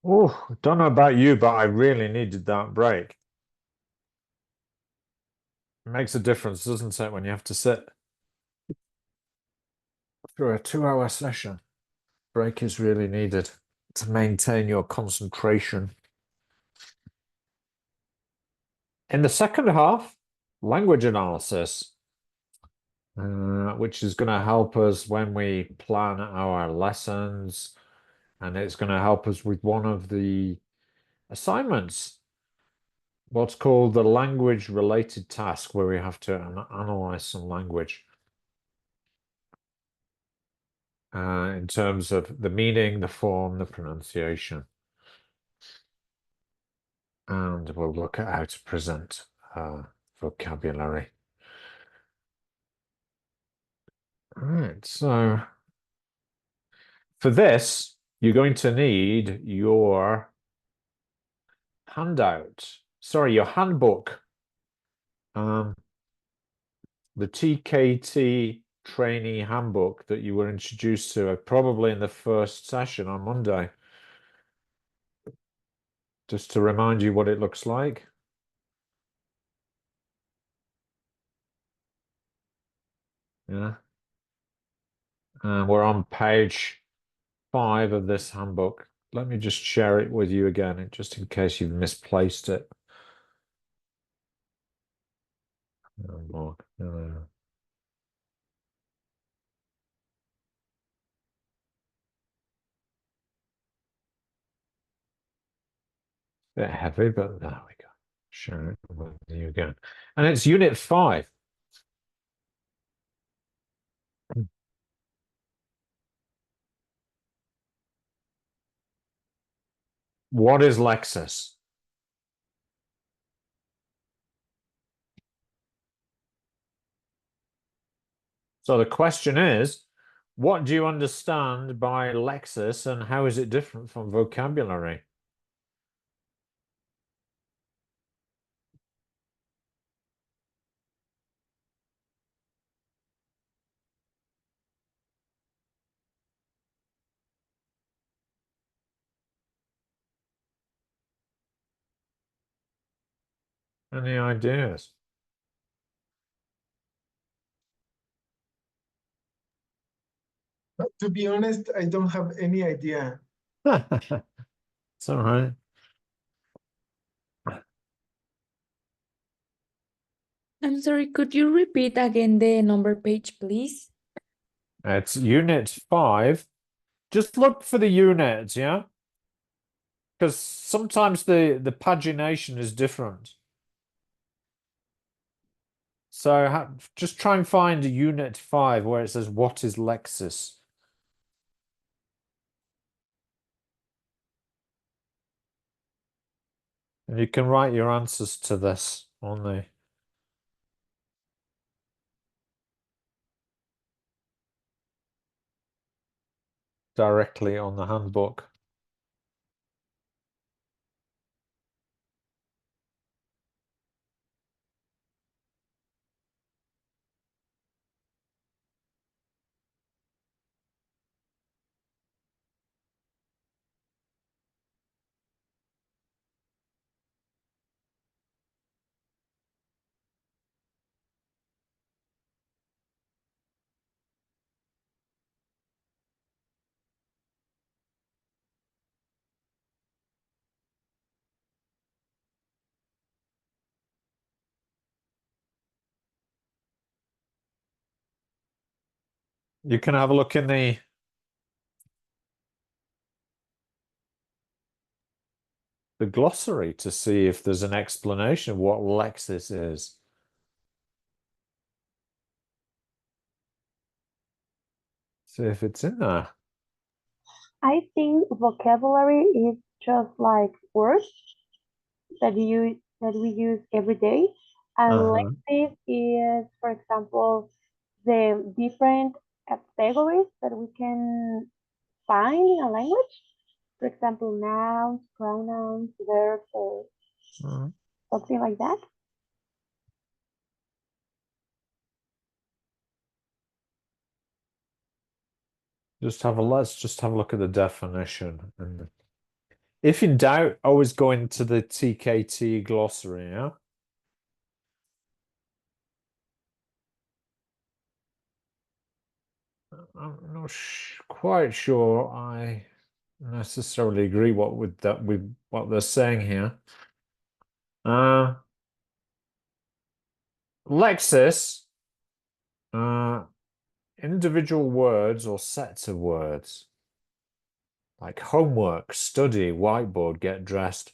Oh, don't know about you, but I really needed that break. It makes a difference, doesn't it, when you have to sit through a 2 hour session? Break is really needed to maintain your concentration. In the second half, language analysis, which is going to help us when we plan our lessons, and it's going to help us with one of the assignments, what's called the language related task, where we have to analyze some language. In terms of the meaning, the form, the pronunciation. And we'll look at how to present vocabulary. All right, so for this, you're going to need your handout. Sorry, your handbook. The TKT trainee handbook that you were introduced to probably in the first session on Monday. Just to remind you what it looks like. Yeah. And we're on page 5 of this handbook. Let me just share it with you again, just in case you've misplaced it. Handbook. Bit heavy, but there we go. Share it with you again. And it's Unit 5. What is Lexis? So the question is, what do you understand by Lexis and how is it different from vocabulary? Any ideas? To be honest, I don't have any idea. It's all right. I'm sorry, could you repeat again the number page, please? It's Unit 5. Just look for the units, yeah? Because sometimes the pagination is different. So just try and find Unit 5 where it says, what is Lexis? And you can write your answers to this on the directly on the handbook. You can have a look in the glossary to see if there's an explanation of what Lexis is. See if it's in there. I think vocabulary is just like words that we use every day, and lexic is, for example, the different categories that we can find in a language. For example, nouns, pronouns, verbs, or something like that. Let's just have a look at the definition. And If in doubt, always go into the TKT glossary, yeah? I'm not quite sure I necessarily agree with what they're saying here. Lexis, individual words or sets of words, like homework, study, whiteboard, get dressed.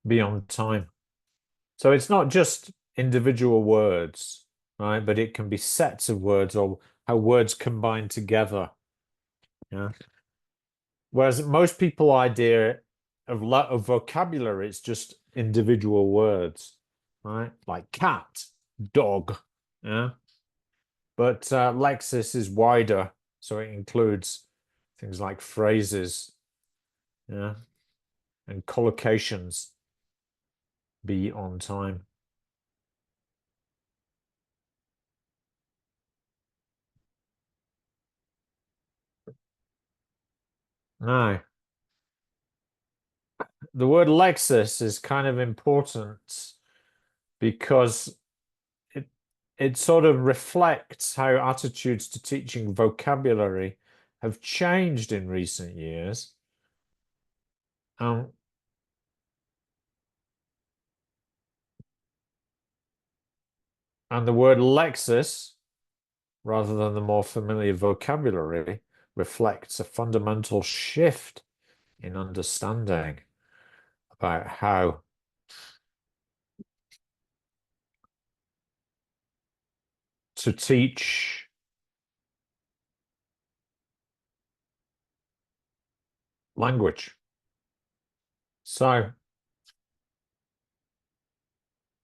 Be on time. So it's not just individual words, right? But it can be sets of words or how words combine together. Yeah. Whereas most people idea of vocabulary, it's just individual words, right? Like cat, dog, yeah. But Lexis is wider, so it includes things like phrases, yeah, and collocations. Be on time. No. The word Lexis is kind of important because it sort of reflects how attitudes to teaching vocabulary have changed in recent years. And the word Lexis, rather than the more familiar vocabulary, reflects a fundamental shift in understanding about how to teach language. So,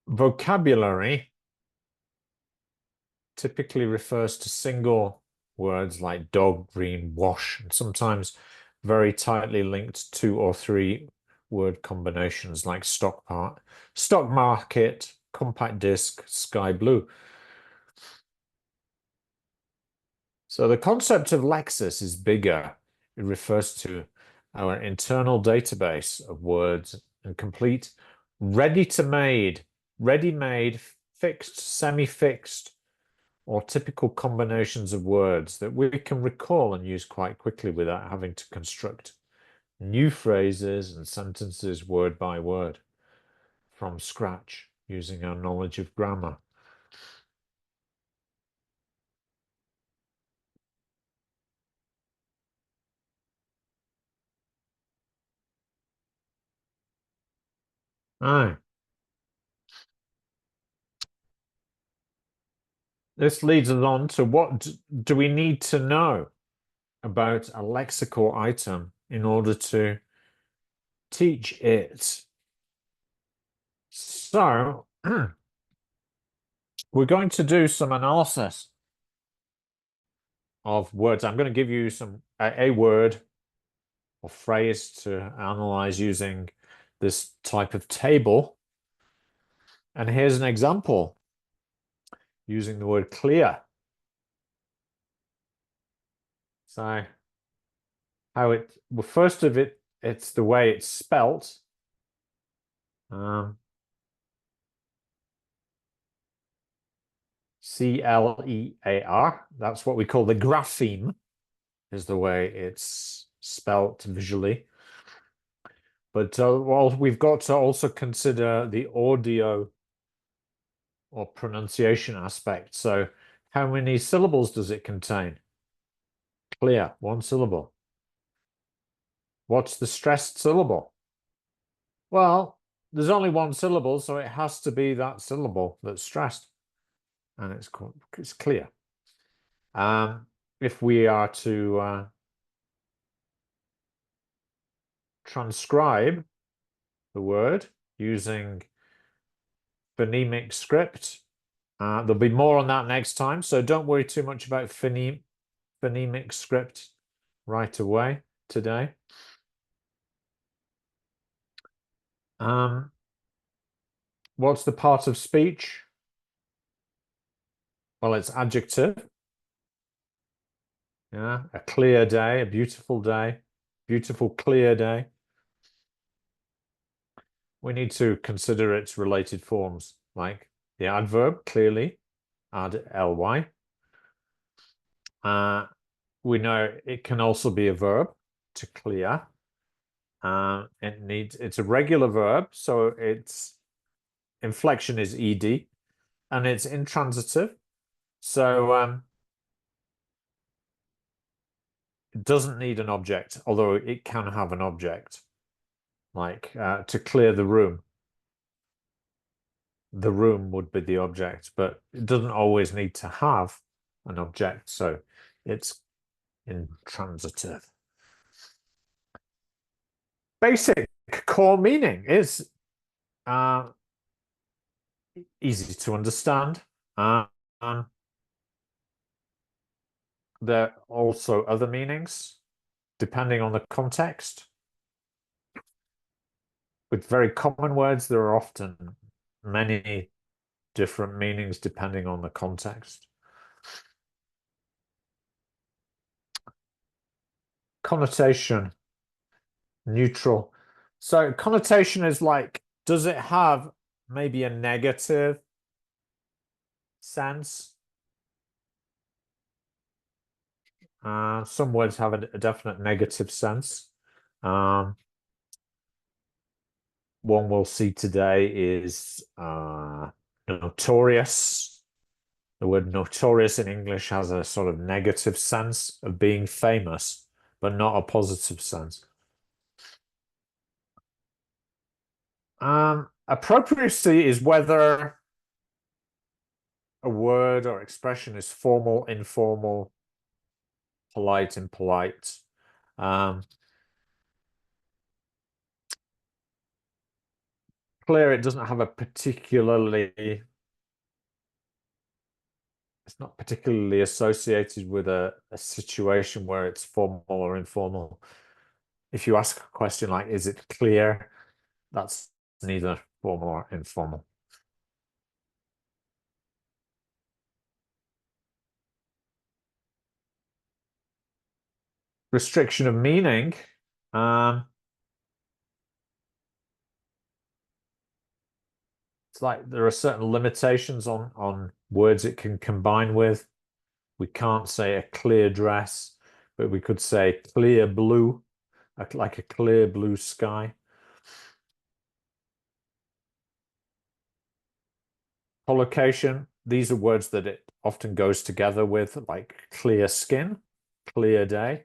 vocabulary typically refers to single words like dog, green, wash, and sometimes very tightly linked 2 or 3 word combinations like stock market, compact disc, sky blue. So the concept of Lexis is bigger. It refers to our internal database of words and complete, ready-made, fixed, semi-fixed, or typical combinations of words that we can recall and use quite quickly without having to construct new phrases and sentences word by word from scratch using our knowledge of grammar. Aye. This leads us on to what do we need to know about a lexical item in order to teach it. So we're going to do some analysis of words. I'm going to give you a word or phrase to analyze using this type of table. And here's an example using the word clear. So well, first of it's the way it's spelt. C-L-E-A-R. That's what we call the grapheme, is the way it's spelt visually. But well, we've got to also consider the audio or pronunciation aspect. So how many syllables does it contain? Clear, 1 syllable. What's the stressed syllable? Well, there's only 1 syllable, so it has to be that syllable that's stressed. And it's clear. If we are to transcribe the word using phonemic script, there'll be more on that next time, so don't worry too much about phonemic script right away today. What's the part of speech? Well, it's adjective. Yeah, a clear day, a beautiful day, beautiful, clear day. We need to consider its related forms, like the adverb, clearly, add ly. We know it can also be a verb, to clear. It's a regular verb, so its inflection is ed, and it's intransitive. So it doesn't need an object, although it can have an object, like to clear the room. The room would be the object, but it doesn't always need to have an object, so it's intransitive. Basic core meaning is easy to understand. There are also other meanings, depending on the context. With very common words, there are often many different meanings depending on the context. Connotation, neutral. So connotation is like, does it have maybe a negative sense? Some words have a definite negative sense. One we'll see today is notorious. The word notorious in English has a sort of negative sense of being famous, but not a positive sense. Appropriacy is whether a word or expression is formal, informal, polite, impolite. Clear, it doesn't have a particularly, it's not particularly associated with a situation where it's formal or informal. If you ask a question like, is it clear? That's neither formal or informal. Restriction of meaning. It's like there are certain limitations on words it can combine with. We can't say a clear dress, but we could say clear blue, like a clear blue sky. Collocation, these are words that it often goes together with, like clear skin, clear day.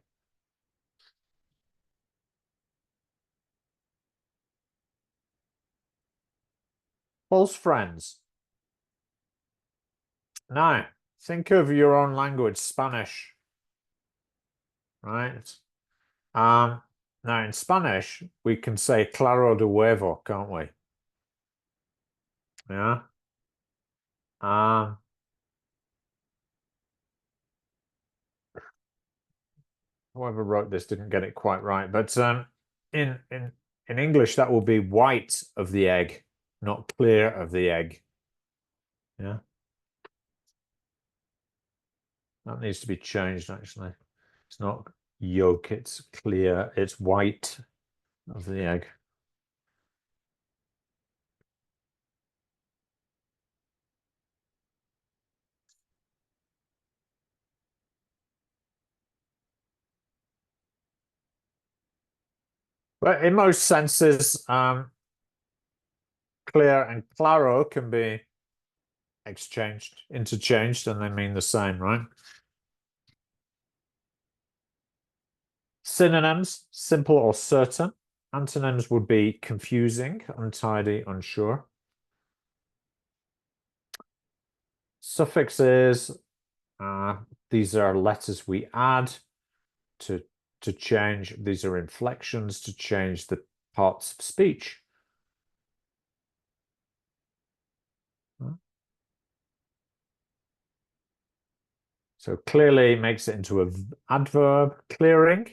False friends. Now, think of your own language, Spanish, right? Now in Spanish, we can say claro de huevo, can't we? Yeah. Whoever wrote this didn't get it quite right, but in English that will be white of the egg, not clear of the egg. Yeah. That needs to be changed, actually. It's not yolk, it's clear, it's white of the egg. But in most senses, clear and claro can be interchanged, and they mean the same, right? Synonyms, simple or certain. Antonyms would be confusing, untidy, unsure. Suffixes, these are letters we add to change. These are inflections to change the parts of speech. So clearly makes it into an adverb. Clearing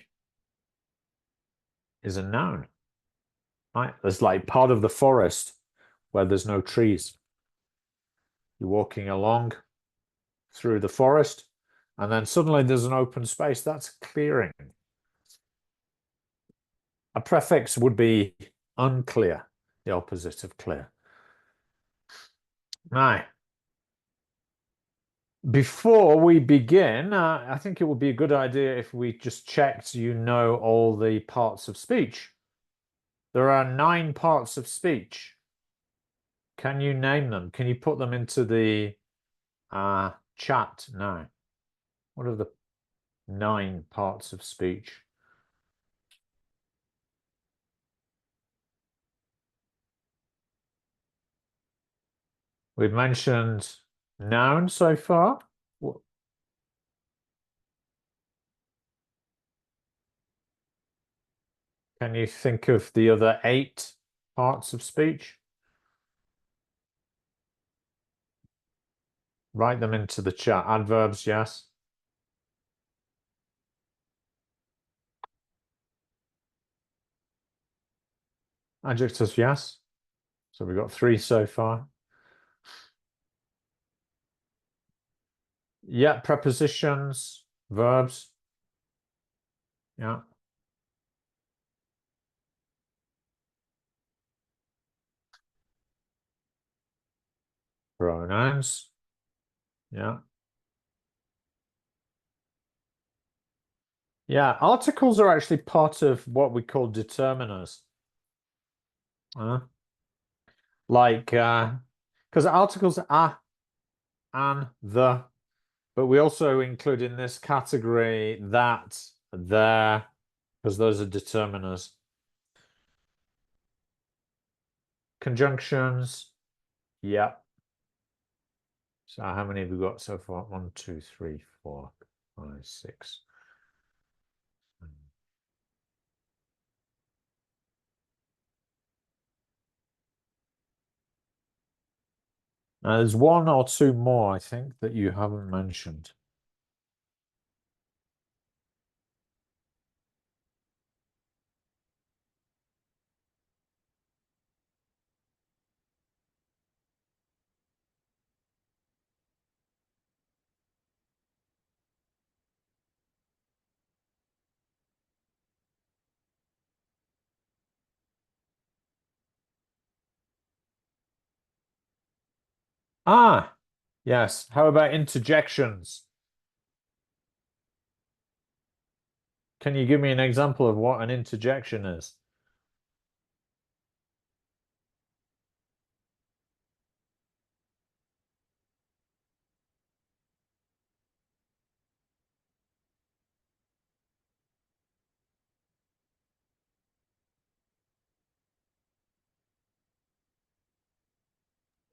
is a noun. Right? There's like part of the forest where there's no trees. You're walking along through the forest, and then suddenly there's an open space. That's clearing. A prefix would be unclear, the opposite of clear. Now, before we begin, I think it would be a good idea if we just checked you know all the parts of speech. There are 9 parts of speech. Can you name them? Can you put them into the chat now? What are the 9 parts of speech? We've mentioned noun so far. Can you think of the other 8 parts of speech? Write them into the chat. Adverbs, yes. Adjectives, yes. So we've got 3 so far. Yeah, prepositions, verbs. Yeah. Pronouns. Yeah. Yeah, articles are actually part of what we call determiners. Like, because articles are and the, but we also include in this category that, there, because those are determiners. Conjunctions, yeah. So how many have we got so far? 1, 2, 3, 4, 5, 6. There's 1 or 2 more, I think, that you haven't mentioned. Ah, yes. How about interjections? Can you give me an example of what an interjection is?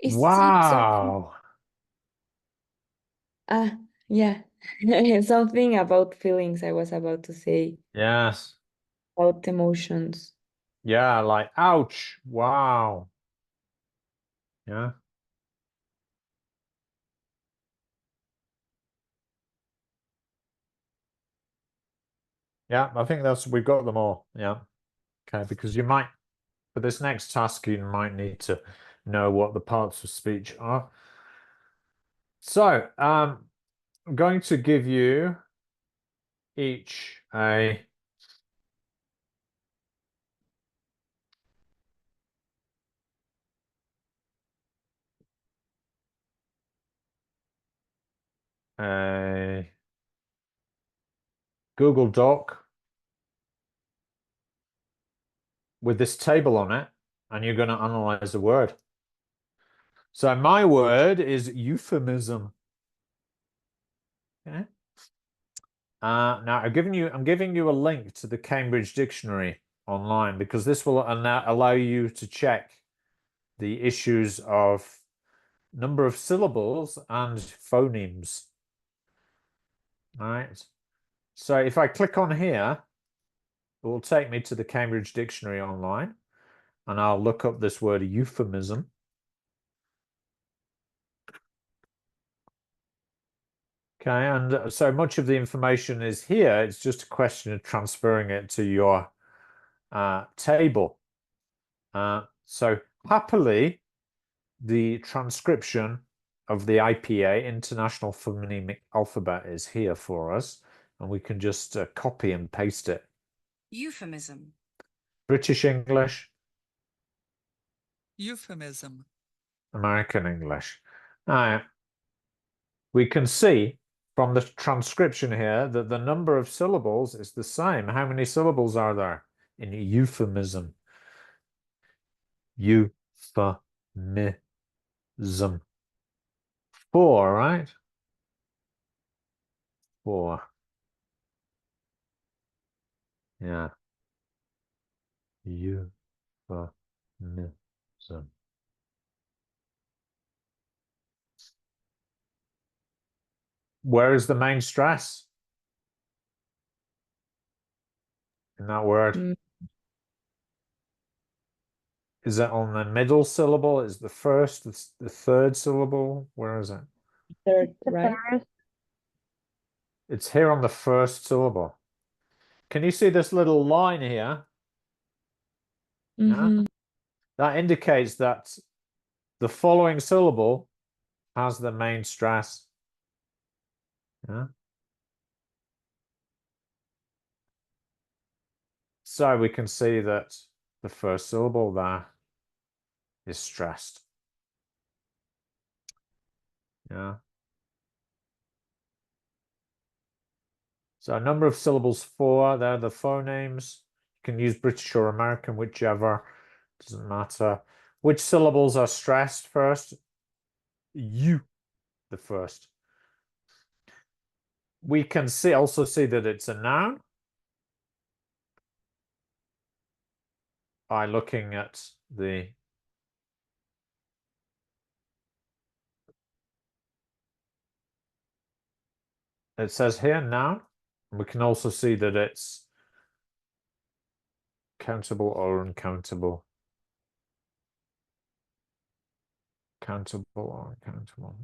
Is it something? Wow. Yeah. Something about feelings I was about to say, Yes. about emotions. Yeah, like ouch. Wow. Yeah. Yeah, I think we've got them all. Yeah. Okay, because you might, for this next task, you might need to know what the parts of speech are. So, I'm going to give you each a Google Doc with this table on it, and you're going to analyze the word. So my word is euphemism. Okay. Now I'm giving you a link to the Cambridge Dictionary online because this will allow you to check the issues of number of syllables and phonemes. All right. So if I click on here, it will take me to the Cambridge Dictionary online, and I'll look up this word euphemism. Okay, and so much of the information is here. It's just a question of transferring it to your table. So happily, the transcription of the IPA, International Phonemic Alphabet, is here for us, and we can just copy and paste it. Euphemism. British English, Euphemism. American English. Now, we can see from the transcription here that the number of syllables is the same. How many syllables are there in euphemism? Euphemism. 4, right? 4. Yeah. Euphemism. Where is the main stress in that word? Mm. Is it on the middle syllable? Is the first, the third syllable? Where is it? Third, The right? first, It's here on the first syllable. Can you see this little line here? Mhm. That indicates that the following syllable has the main stress. Yeah. So we can see that the first syllable there is stressed. Yeah. So a number of syllables 4, they're the phonemes. You can use British or American, whichever, doesn't matter. Which syllables are stressed first? You, the first. We can also see that it's a noun by looking at the it says here noun. And we can also see that it's countable or uncountable. Countable or uncountable.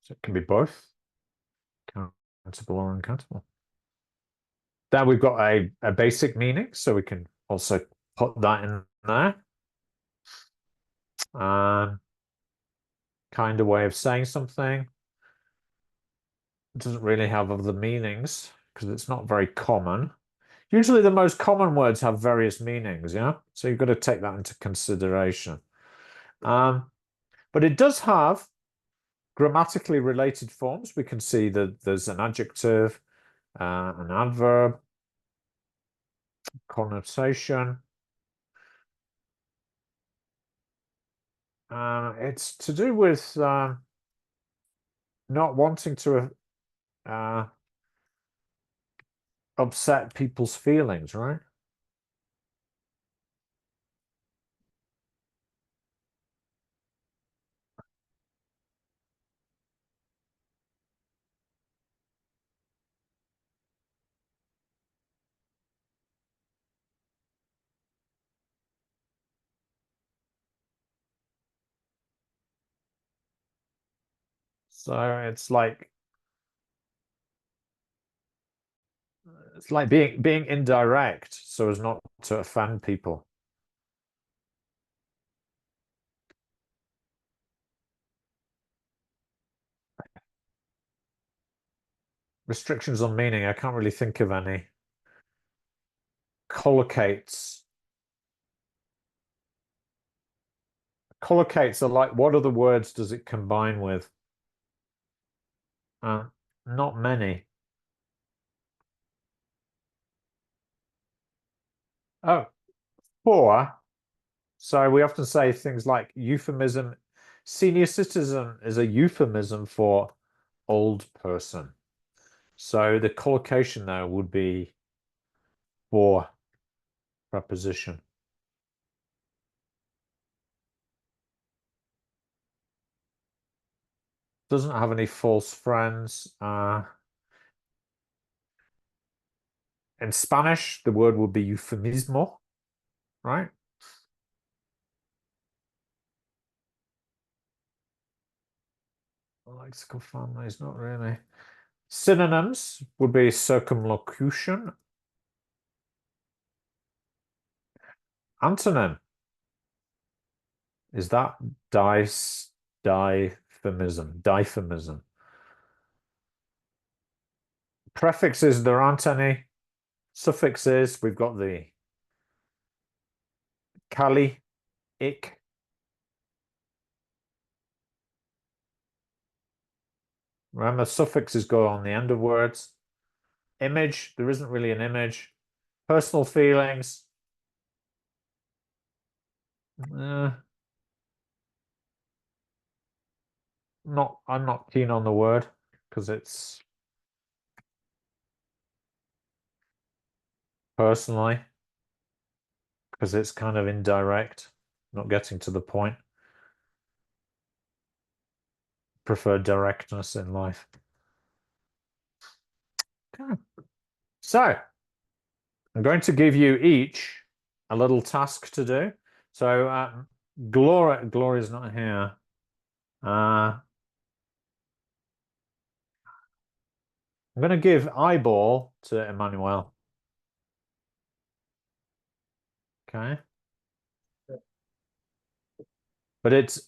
So it can be both. Countable or uncountable. Then we've got a basic meaning, so we can also put that in there. Kind of way of saying something. It doesn't really have other meanings because it's not very common. Usually the most common words have various meanings, yeah? So you've got to take that into consideration. But it does have grammatically related forms. We can see that there's an adjective, an adverb, connotation. It's to do with not wanting to upset people's feelings, right? So it's like being indirect so as not to offend people. Restrictions on meaning, I can't really think of any. Collocates. Collocates are like, what other words does it combine with? Not many. Oh, 4. So we often say things like euphemism. Senior citizen is a euphemism for old person. So the collocation there would be 4 preposition. Doesn't have any false friends. In Spanish, the word would be eufemismo, right? Lexical families, not really. Synonyms would be circumlocution. Antonym. Is that Diphemism. Prefixes, there aren't any. Suffixes, we've got the kali, ik. Remember, suffixes go on the end of words. Image, there isn't really an image. Personal feelings. I'm not keen on the word because it's personally, because it's kind of indirect, not getting to the point. Prefer directness in life. Okay. So I'm going to give you each a little task to do. So Gloria's not here. I'm going to give eyeball to Emmanuel. Okay. But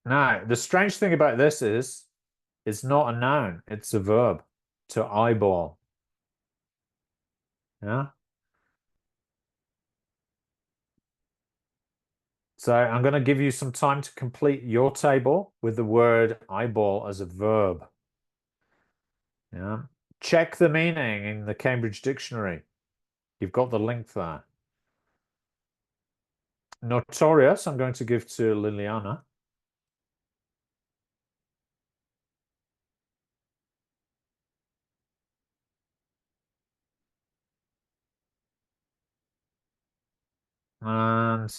now the strange thing about this is it's not a noun, it's a verb, to eyeball. Yeah. So I'm going to give you some time to complete your table with the word eyeball as a verb. Yeah. Check the meaning in the Cambridge Dictionary. You've got the link there. Notorious, I'm going to give to Liliana. And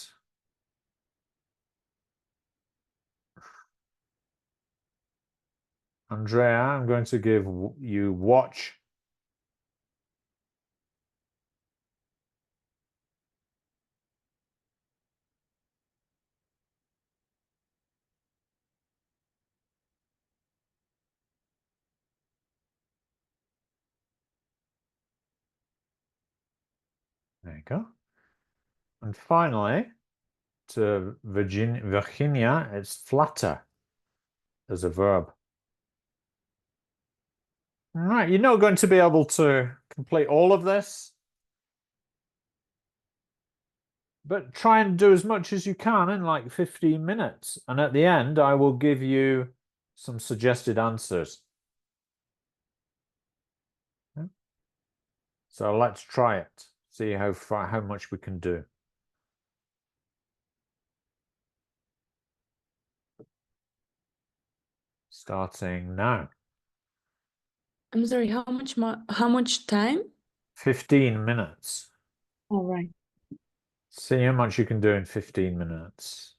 Andrea, I'm going to give you watch. There you go. And finally, to Virginia, it's flatter as a verb. All right, you're not going to be able to complete all of this, but try and do as much as you can in like 15 minutes. And at the end, I will give you some suggested answers. Okay. So let's try it, see how much we can do. Starting now. I'm sorry, how much time? 15 minutes. All right. See how much you can do in 15 minutes.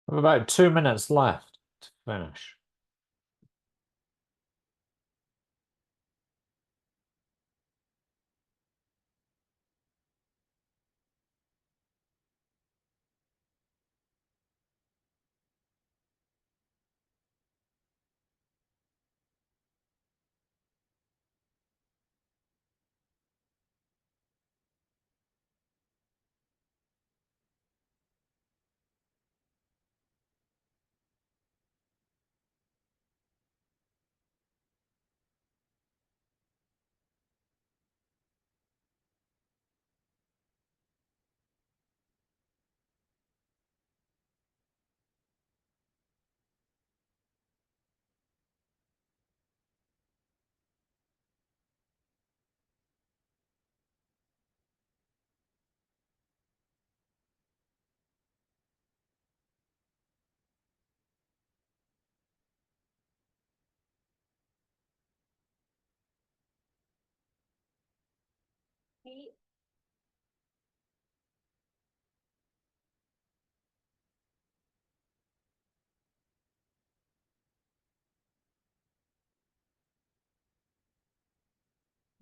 We have about 2 minutes left to finish.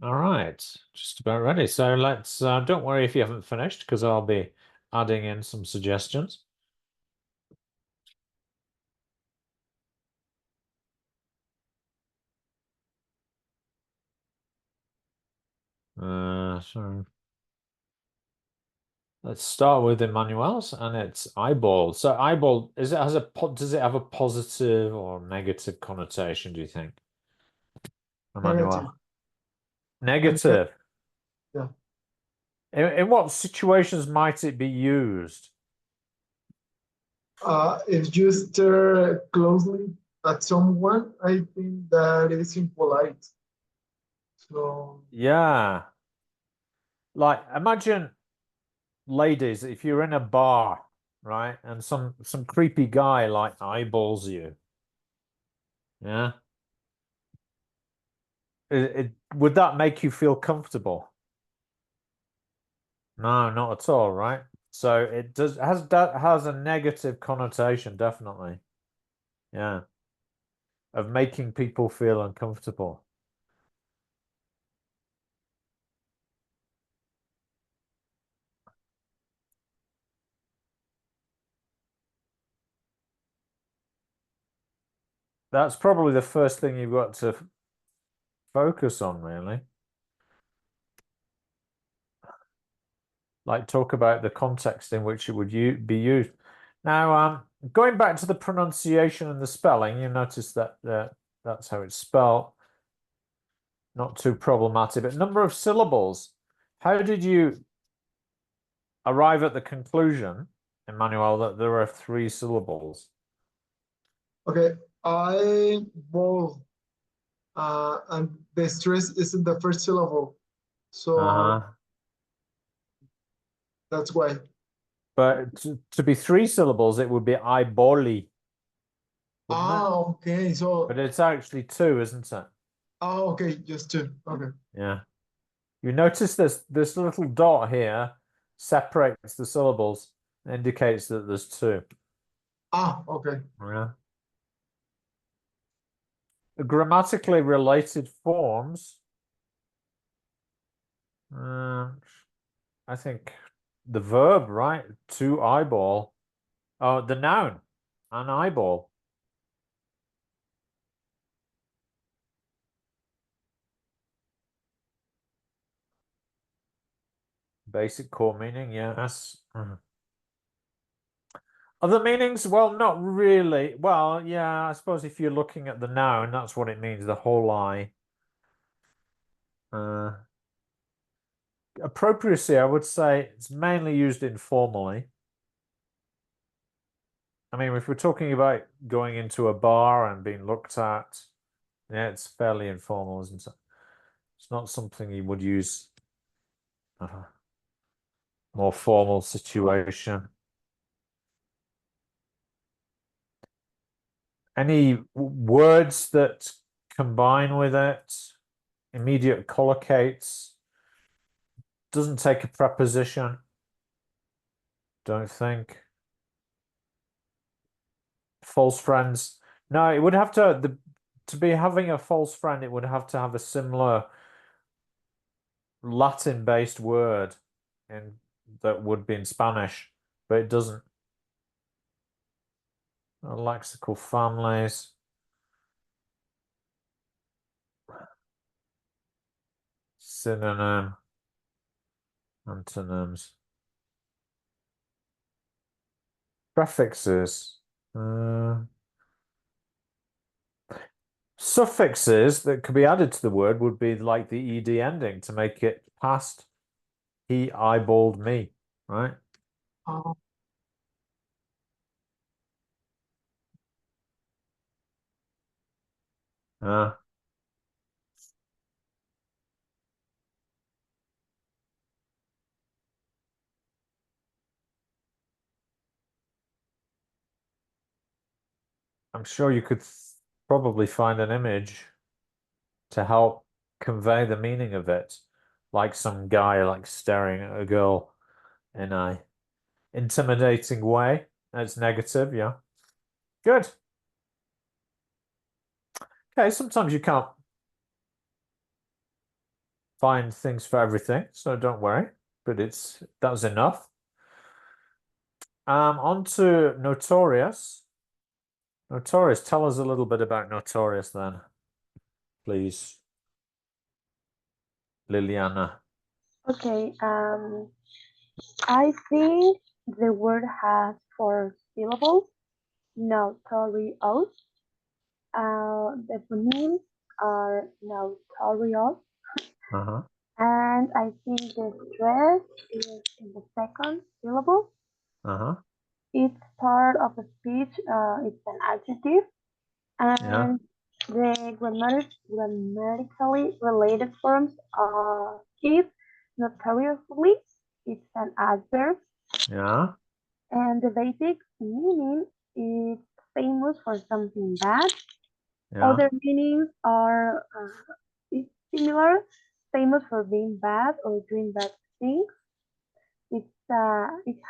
All right, just about ready. So let's, don't worry if you haven't finished, because I'll be adding in some suggestions. So let's start with Emmanuel's, and it's eyeball. So eyeball, does it have a positive or negative connotation, do you think? Emmanuel. Negative. Yeah. In what situations might it be used? If you stare closely at someone, I think that is impolite. So Yeah. Like, imagine, ladies, if you're in a bar, right, and some creepy guy like eyeballs you. Yeah. Would that make you feel comfortable? No, not at all, right? So it has a negative connotation, definitely. Yeah. Of making people feel uncomfortable. That's probably the first thing you've got to focus on, really. Like, talk about the context in which it would be used. Now, going back to the pronunciation and the spelling, you notice that that's how it's spelled. Not too problematic, but number of syllables. How did you arrive at the conclusion, Emmanuel, that there are 3 syllables? okay, eyeball, and the stress is in the first syllable. So that's why. But to be 3 syllables, it would be eyeballi. wouldn't it? Okay, so But it's actually 2, isn't it? okay, just 2. Okay. Yeah. You notice this little dot here separates the syllables, indicates that there's 2. Okay. Yeah. The grammatically related forms. I think the verb, right? To eyeball. Oh, the noun, an eyeball. Basic core meaning, yes. Other meanings? Well, not really. Well, yeah, I suppose if you're looking at the noun, that's what it means, the whole eye. Appropriacy, I would say it's mainly used informally. I mean, if we're talking about going into a bar and being looked at, yeah, it's fairly informal, isn't it? It's not something you would use more formal situation. Any words that combine with it? Immediate collocates. Doesn't take a preposition. Don't think. false friends. No, it would have to be having a false friend, it would have to have a similar Latin-based word in that would be in Spanish, but it doesn't. Lexical families. Synonym. Antonyms. Prefixes. Suffixes that could be added to the word would be like the ed ending to make it past. He eyeballed me, right? Oh, Uh, I'm sure you could probably find an image to help convey the meaning of it, like some guy like staring at a girl in a intimidating way. That's negative, yeah. Good. Okay, sometimes you can't find things for everything, so don't worry, but that was enough. On to Notorious. Notorious, tell us a little bit about Notorious then, please, Liliana. Okay, I think the word has 4 syllables. Notorious. The phonemes are notorious. Uh-huh. And I think the stress is in the second syllable. Uh-huh. It's part of a speech. It's an adjective. Yeah. And the grammatically related forms is notoriously. It's an adverb. Yeah. And the basic meaning is famous for something bad. Yeah. Other meanings are it's similar, famous for being bad or doing bad things. It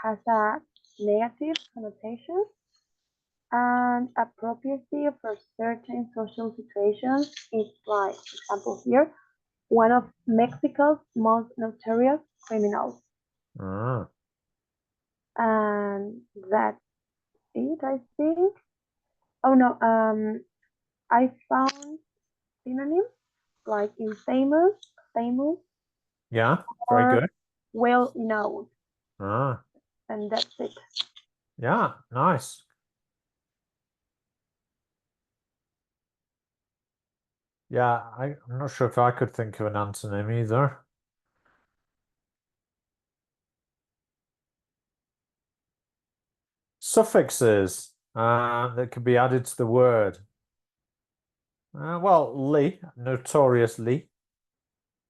has a negative connotation and appropriacy for certain social situations. It's like, for example, here, one of Mexico's most notorious criminals. Ah. And that's it, I think. Oh no, I found synonyms like infamous, famous, Yeah, very or good. well known, Ah. and that's it. Yeah, nice. Yeah, I'm not sure if I could think of an antonym either. Suffixes that could be added to the word. Well, notoriously.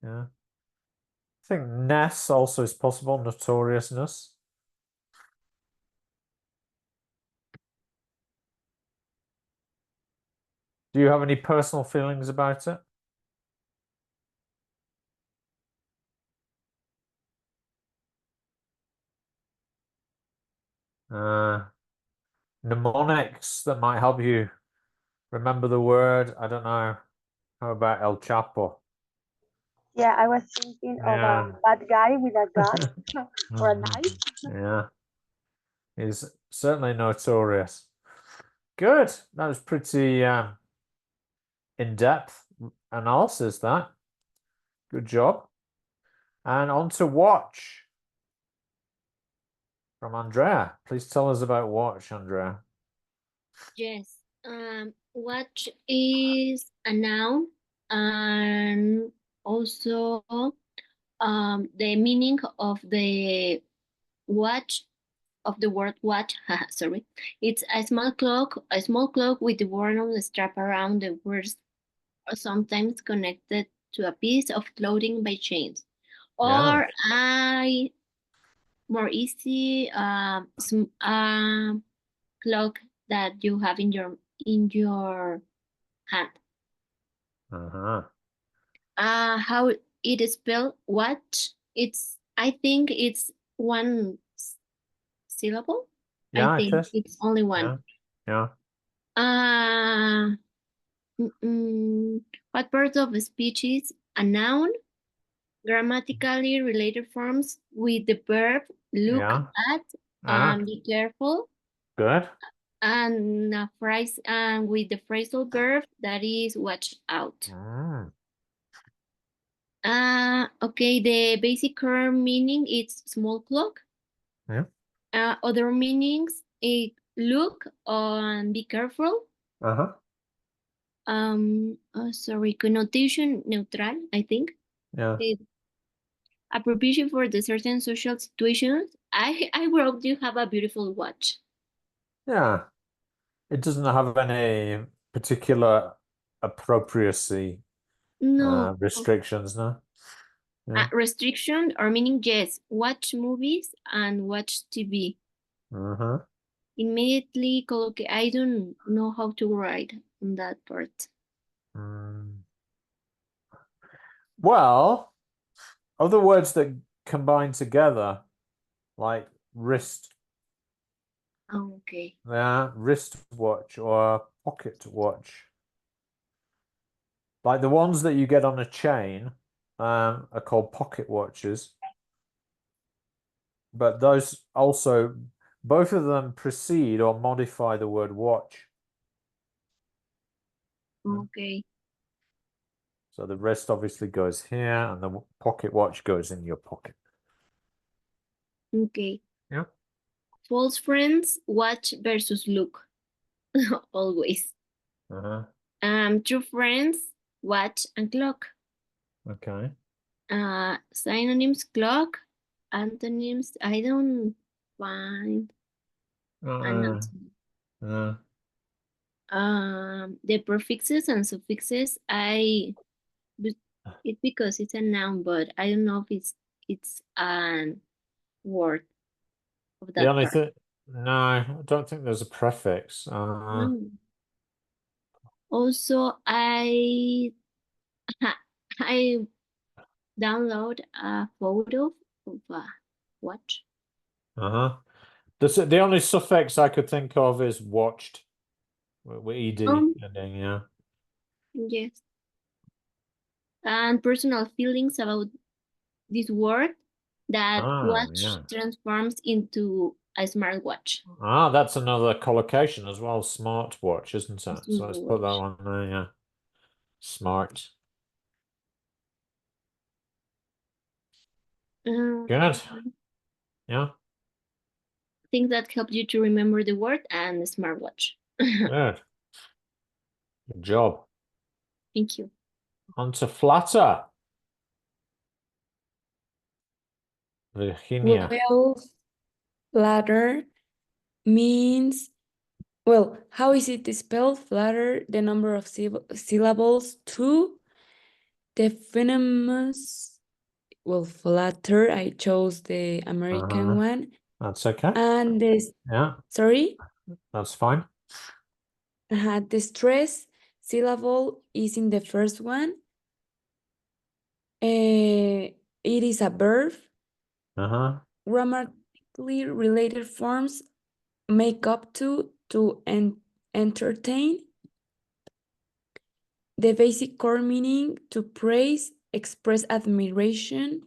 Yeah. I think ness also is possible, notoriousness. Do you have any personal feelings about it? Mnemonics that might help you remember the word. I don't know. How about El Chapo? Yeah, I was thinking of Yeah. a bad guy with a gun or a knife. Yeah. He's certainly notorious. Good. That was pretty in-depth analysis, that. Good job. And on to watch from Andrea. Please tell us about watch, Andrea. Yes. Watch is a noun, and also the meaning of the watch of the word watch. Sorry, it's a small clock with the word on the strap around the wrist, or sometimes connected to a piece of clothing by chains, Yeah. or a more easy clock that you have in your hand. Uh-huh. How it is spelled? Watch. I think it's one syllable. Yeah, I think it is. it's only one. Yeah. Uh, what part of a speech is a noun? Grammatically related forms with the verb look Yeah. at Ah, and be careful, good. and a phrase and with the phrasal verb that is watch out. Mm. Okay, the basic core meaning is small clock. Yeah. Other meanings look and be careful. Uh-huh. Sorry, connotation neutral, I think. Yeah. Appropriation for the certain social situations. I hope you have a beautiful watch. Yeah. It doesn't have any particular appropriacy No. restrictions, no? Yeah. Restriction or meaning, yes. Watch movies and watch TV. Uh-huh. Immediately collocate. I don't know how to write on that part. Well, other words that combine together, like wrist, Okay. wristwatch or pocket watch. Like the ones that you get on a chain, are called pocket watches. But those also, both of them precede or modify the word watch. Okay. So the wrist obviously goes here, and the pocket watch goes in your pocket. Okay. Yeah. False friends, watch versus look. Always. Uh-huh. True friends, watch and clock. Okay. Synonyms, clock. Antonyms, I don't find an Uh, the prefixes and suffixes, it's because it's a noun, but I don't know if it's a word of the that only part. thing, no, I don't think there's a prefix. Also, I I download a photo of a watch. Uh-huh. The only suffix I could think of is watched with ed ending, yeah. Yes. And personal feelings about this word that watch Yeah. transforms into a smartwatch. That's another collocation as well, smartwatch, isn't it? So let's put that Smartwatch. one there, yeah. Smart. Good. Yeah. Things that help you to remember the word and smartwatch. Good. Good job. Thank you. On to flatter. Virginia. Well, flatter means, well, how is it spelled? Flatter, the number of syllables. Two, the phonemics. Well, flatter, I chose the American one. That's okay. And this, Yeah, sorry, that's fine. the stress syllable is in the first one. It is a verb. Grammatically related forms make up to entertain. The basic core meaning to praise, express admiration.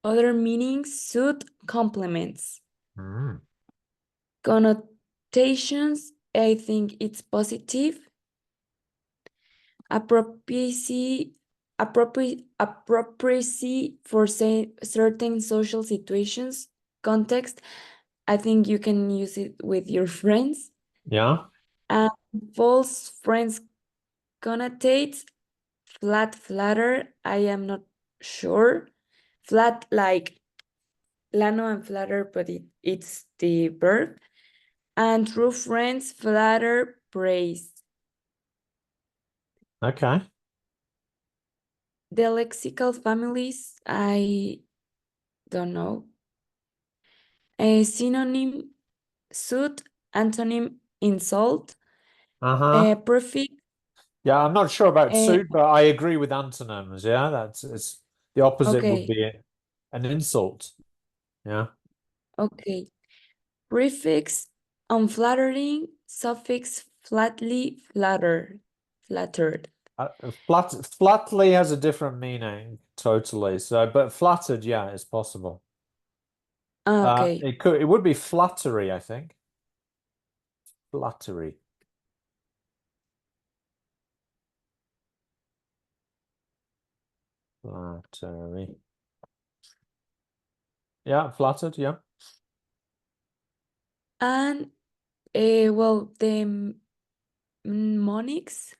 Other meanings suit complements. Connotations, I think it's positive. Appropriacy for certain social situations, context. I think you can use it with your friends. Yeah. False friends connotates, flatter, I am not sure. Flat like Lano and flatter, but it's the verb. And true friends, flatter, praise. Okay. The lexical families, I don't know. A synonym, suit, antonym, insult. Prefix. Yeah, I'm not sure about suit, but I agree with antonyms. Yeah, it's the opposite would be an insult. Yeah. Okay. Prefix, Unflattering suffix flatly flattered. Flatly has a different meaning, totally. So, but flattered, yeah, it's possible. Okay. It would be flattery, I think. Flattery. Flattery. Yeah, flattered, yeah. And well, the mnemonics,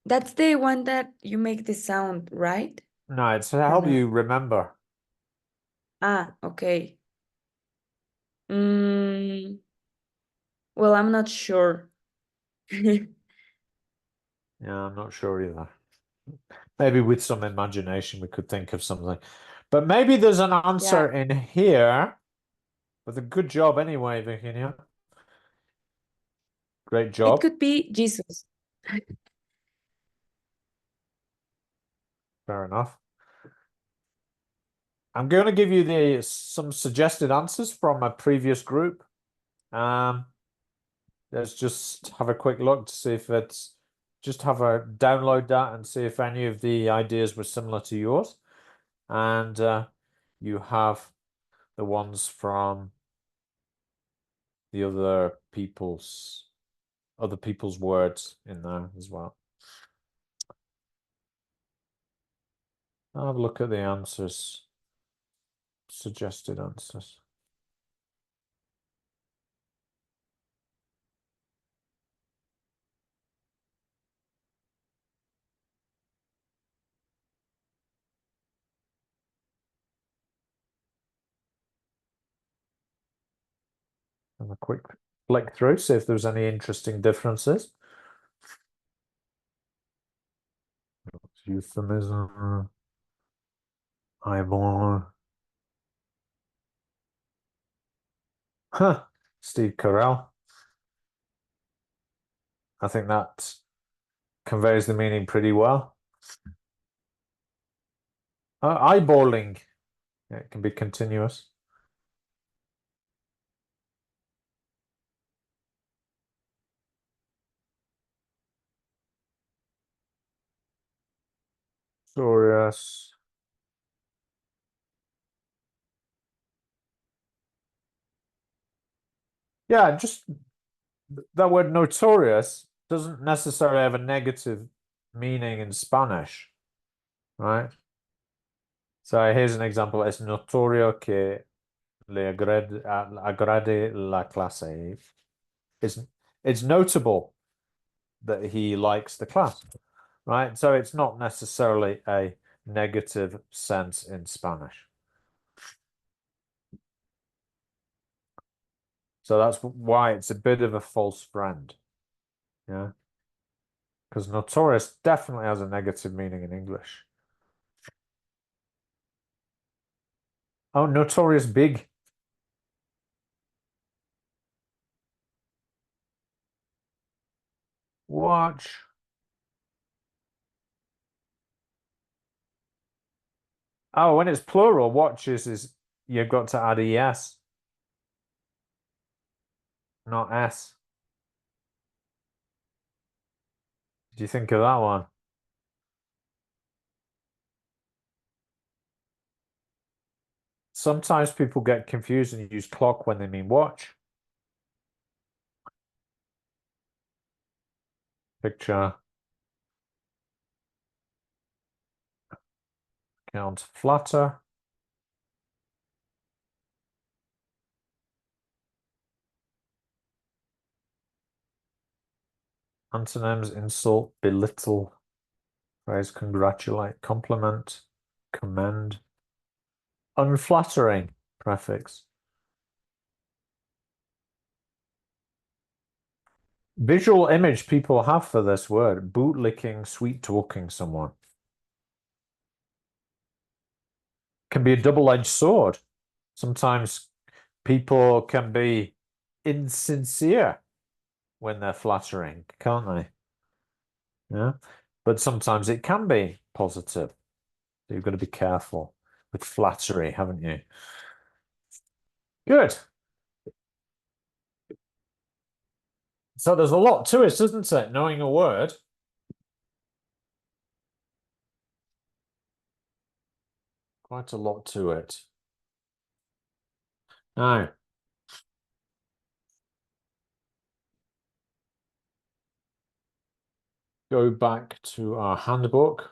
that's the one that you make the sound, right? No, it's to help no? you remember. Ah, okay. Well, I'm not sure. Yeah, I'm not sure either. Maybe with some imagination we could think of something. But maybe there's an answer in here. But a good job anyway, Virginia. Great It job. could be Jesus. Fair enough. I'm going to give you some suggested answers from a previous group. Let's just have a quick look to see if it's just have a download that and see if any of the ideas were similar to yours. And you have the ones from the other people's words in there as well. I'll have a look at the answers, suggested answers. Have a quick flick through, see if there's any interesting differences. Euphemism, eyeball. Huh, Steve Carell. I think that conveys the meaning pretty well. Eyeballing. It can be continuous. Notorious. Yeah, just that word notorious doesn't necessarily have a negative meaning in Spanish, right? So here's an example. Es notorio que le agrade la clase. It's notable that he likes the class, right? So it's not necessarily a negative sense in Spanish. So that's why it's a bit of a false friend. Yeah. Because notorious definitely has a negative meaning in English. Oh, notorious big. Watch. Oh, when it's plural, watches is you've got to add ES, not S. Did you think of that one? Sometimes people get confused and use clock when they mean watch. Picture. Count flatter. Antonyms: insult, belittle. Phrase: congratulate, compliment, commend. Unflattering prefix. Visual image people have for this word: bootlicking, sweet talking someone. Can be a double-edged sword. Sometimes people can be insincere when they're flattering, can't they? Yeah. But sometimes it can be positive. So you've got to be careful with flattery, haven't you? Good. So there's a lot to it, isn't it? Knowing a word. Quite a lot to it. Now, go back to our handbook.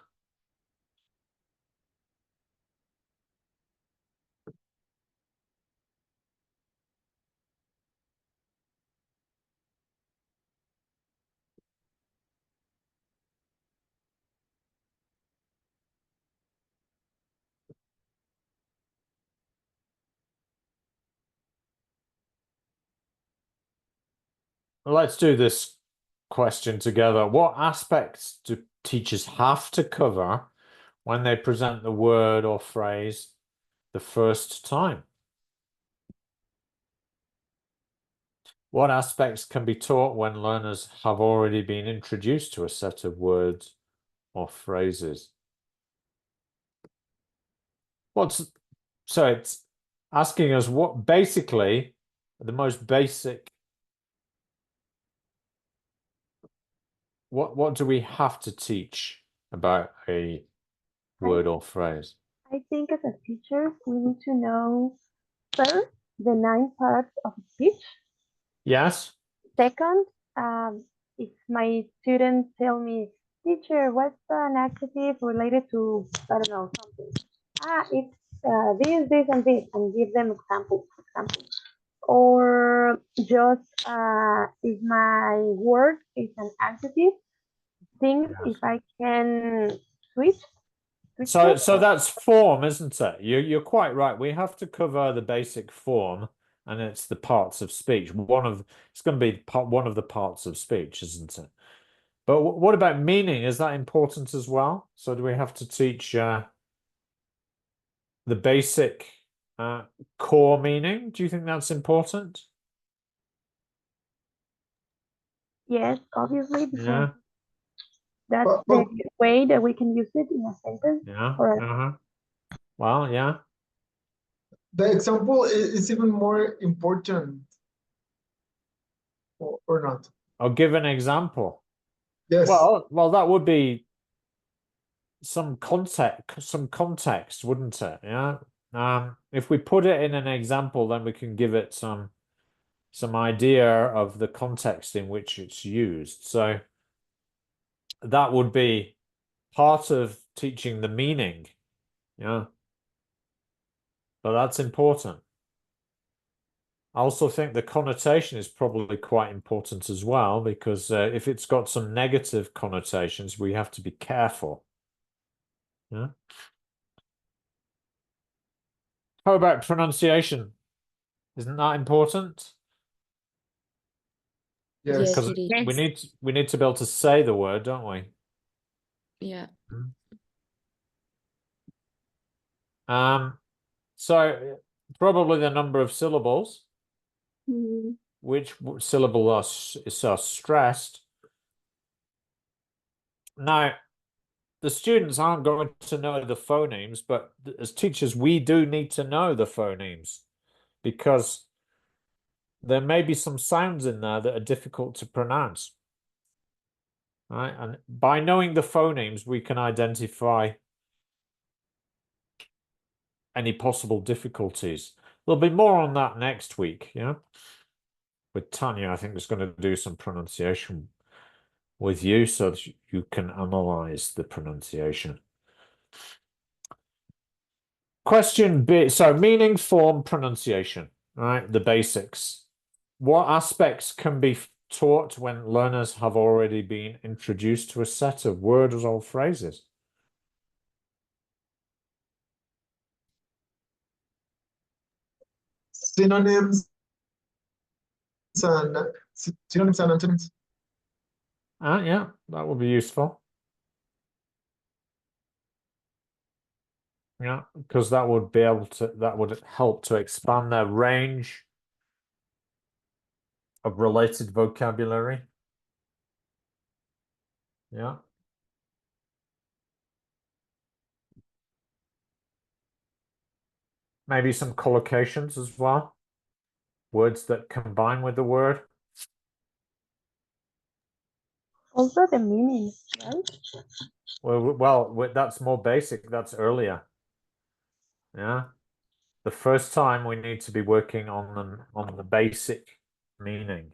Let's do this question together. What aspects do teachers have to cover when they present the word or phrase the first time? What aspects can be taught when learners have already been introduced to a set of words or phrases? So it's asking us what basically the most basic, what do we have to teach about a word or phrase? I think as a teacher, we need to know first the 9 parts of speech. Yes. Second, if my students tell me, teacher, what's an adjective related to, I don't know, something? It's this, and this, and give them examples, for example. Or just if my word is an adjective, think Yes. if I can switch. So it. that's form, isn't it? You're quite right. We have to cover the basic form, and it's the parts of speech. It's going to be one of the parts of speech, isn't it? But what about meaning? Is that important as well? So do we have to teach the basic core meaning? Do you think that's important? Yes, obviously, because Yeah. that's the way that we can use it in a sentence. Yeah. Well, yeah. The example is even more important, or not? I'll give an example. Yes. Well, that would be some context, wouldn't it? Yeah. If we put it in an example, then we can give it some idea of the context in which it's used. So that would be part of teaching the meaning. Yeah. But that's important. I also think the connotation is probably quite important as well, because if it's got some negative connotations, we have to be careful. Yeah. How about pronunciation? Isn't that important? Yes. Yes, Because it is. Yes. we need to be able to say the word, don't we? Yeah. So probably the number of syllables, Mm, which syllables are stressed. Now, the students aren't going to know the phonemes, but as teachers, we do need to know the phonemes, because there may be some sounds in there that are difficult to pronounce. Right? And by knowing the phonemes, we can identify any possible difficulties. There'll be more on that next week, yeah? With Tanya, I think, is going to do some pronunciation with you so that you can analyze the pronunciation. Question B, so meaning, form, pronunciation, right? The basics. What aspects can be taught when learners have already been introduced to a set of words or phrases? Synonyms and antonyms. Yeah, that would be useful. Yeah, because that would help to expand their range of related vocabulary. Yeah. Maybe some collocations as well. Words that combine with the word. Also the meaning, right? Well, that's more basic. That's earlier. Yeah. The first time we need to be working on the basic meaning.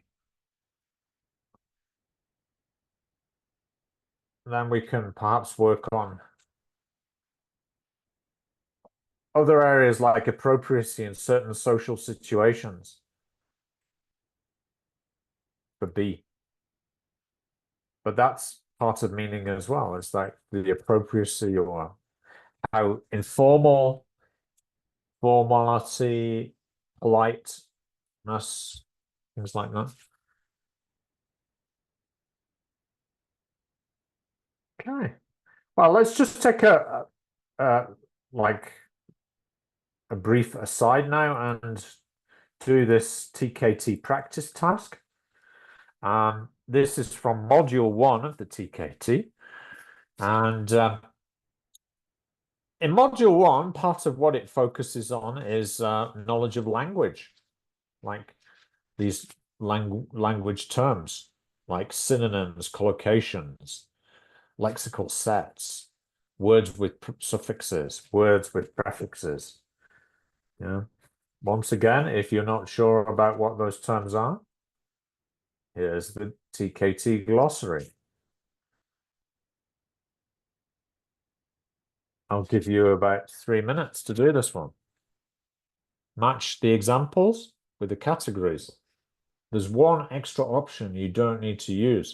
Then we can perhaps work on other areas like appropriacy in certain social situations for B. But that's part of meaning as well. It's like the appropriacy or how informal, formality, politeness, things like that. Okay. Well, let's just take like a brief aside now and do this TKT practice task. This is from module 1 of the TKT. And in module 1, part of what it focuses on is knowledge of language, like these language terms, like synonyms, collocations, lexical sets, words with suffixes, words with prefixes. Yeah. Once again, if you're not sure about what those terms are, here's the TKT glossary. I'll give you about 3 minutes to do this one. Match the examples with the categories. There's one extra option you don't need to use.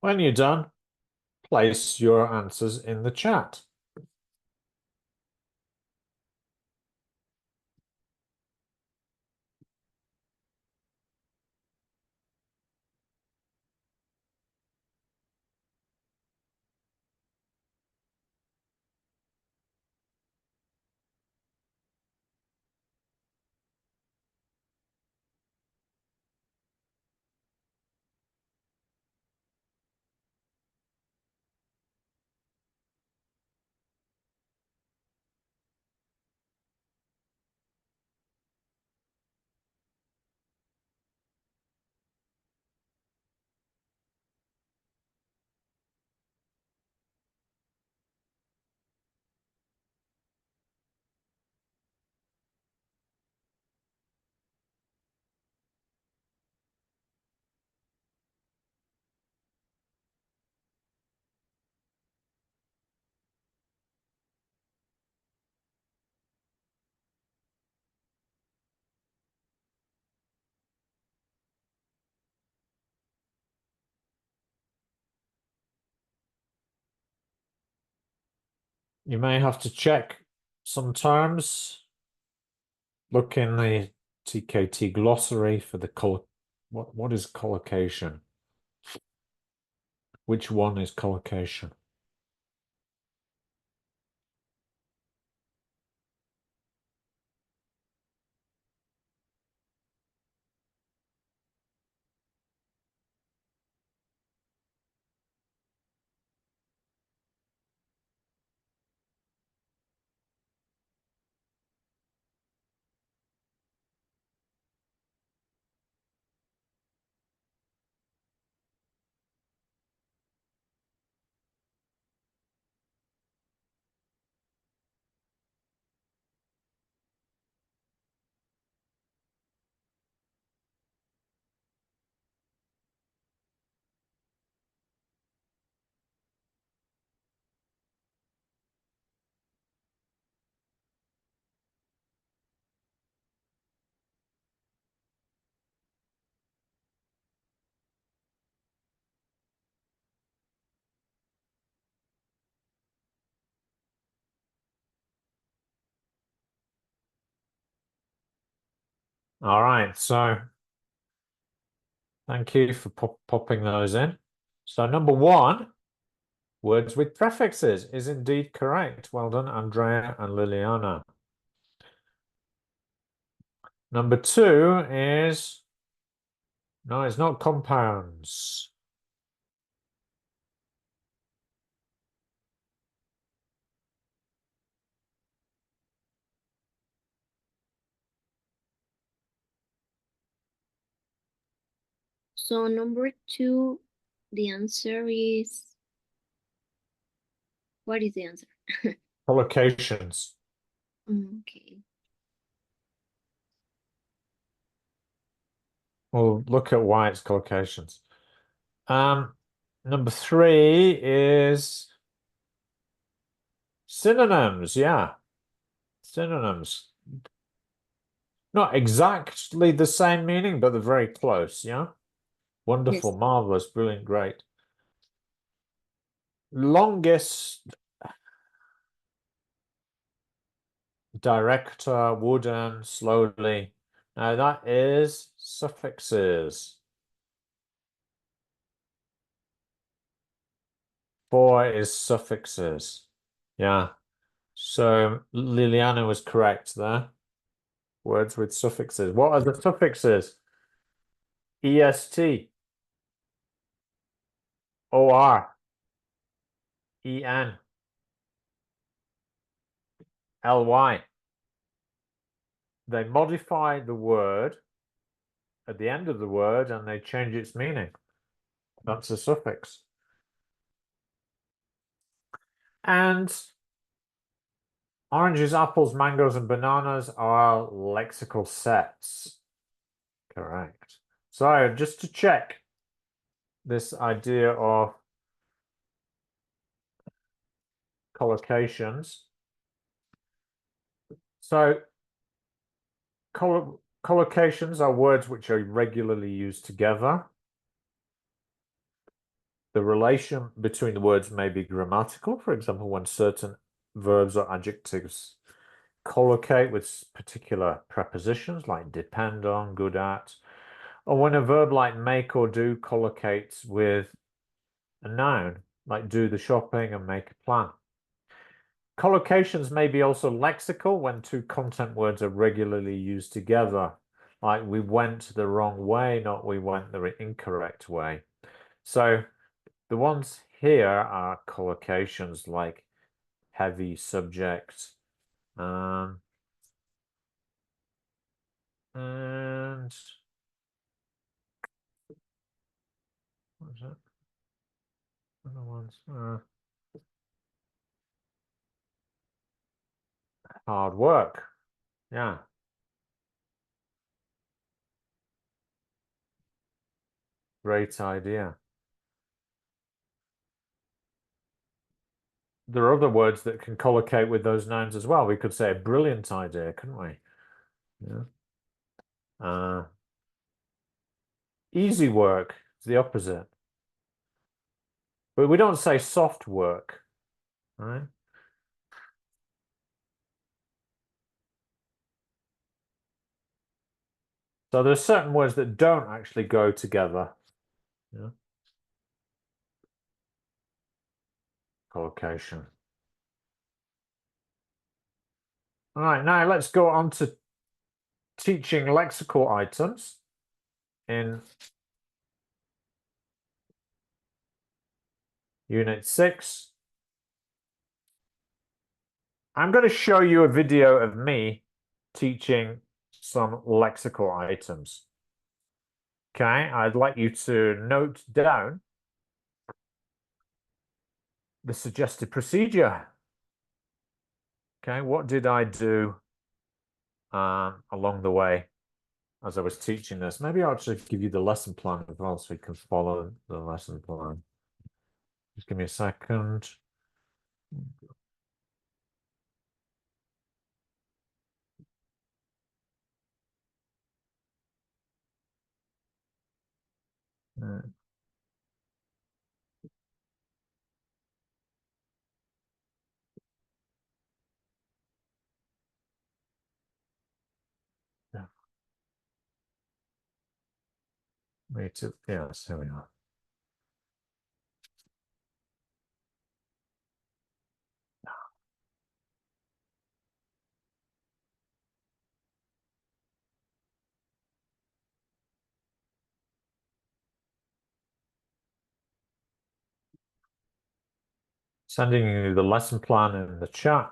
When you're done, place your answers in the chat. You may have to check some terms. Look in the TKT glossary for the what is collocation? Which one is collocation? All right, so thank you for popping those in. So number one, words with prefixes is indeed correct. Well done, Andrea and Liliana. Number two is, no, it's not compounds. So number two, the answer is, what is the answer? Collocations. Okay. We'll look at why it's collocations. Number three is synonyms. Yeah, synonyms. Not exactly the same meaning, but they're very close. Yeah, wonderful, Yes. marvelous, brilliant, great. Longest, director, wooden, slowly. Now that is suffixes. 4 is suffixes. Yeah. So Liliana was correct there. Words with suffixes. What are the suffixes? EST, OR, EN, LY. They modify the word at the end of the word and they change its meaning. That's a suffix. And oranges, apples, mangoes, and bananas are lexical sets. Correct. So just to check this idea of collocations. So collocations are words which are regularly used together. the relation between the words may be grammatical. For example, when certain verbs or adjectives collocate with particular prepositions like depend on, good at, or when a verb like make or do collocates with a noun like do the shopping and make a plan. Collocations may be also lexical when two content words are regularly used together, like we went the wrong way, not we went the incorrect way. So the ones here are collocations like heavy subject, and what is it? Other ones. Hard work. Yeah. Great idea. There are other words that can collocate with those nouns as well. We could say a brilliant idea, couldn't we? Yeah. Easy work is the opposite. But we don't say soft work, right? So there's certain words that don't actually go together. Yeah. Collocation. All right, now let's go on to teaching lexical items in Unit 6. I'm going to show you a video of me teaching some lexical items. Okay, I'd like you to note down the suggested procedure. Okay, what did I do along the way as I was teaching this? Maybe I'll just give you the lesson plan as well so you can follow the lesson plan. Just give me a second. Yeah. Me too. Yes, here we are. Sending you the lesson plan in the chat.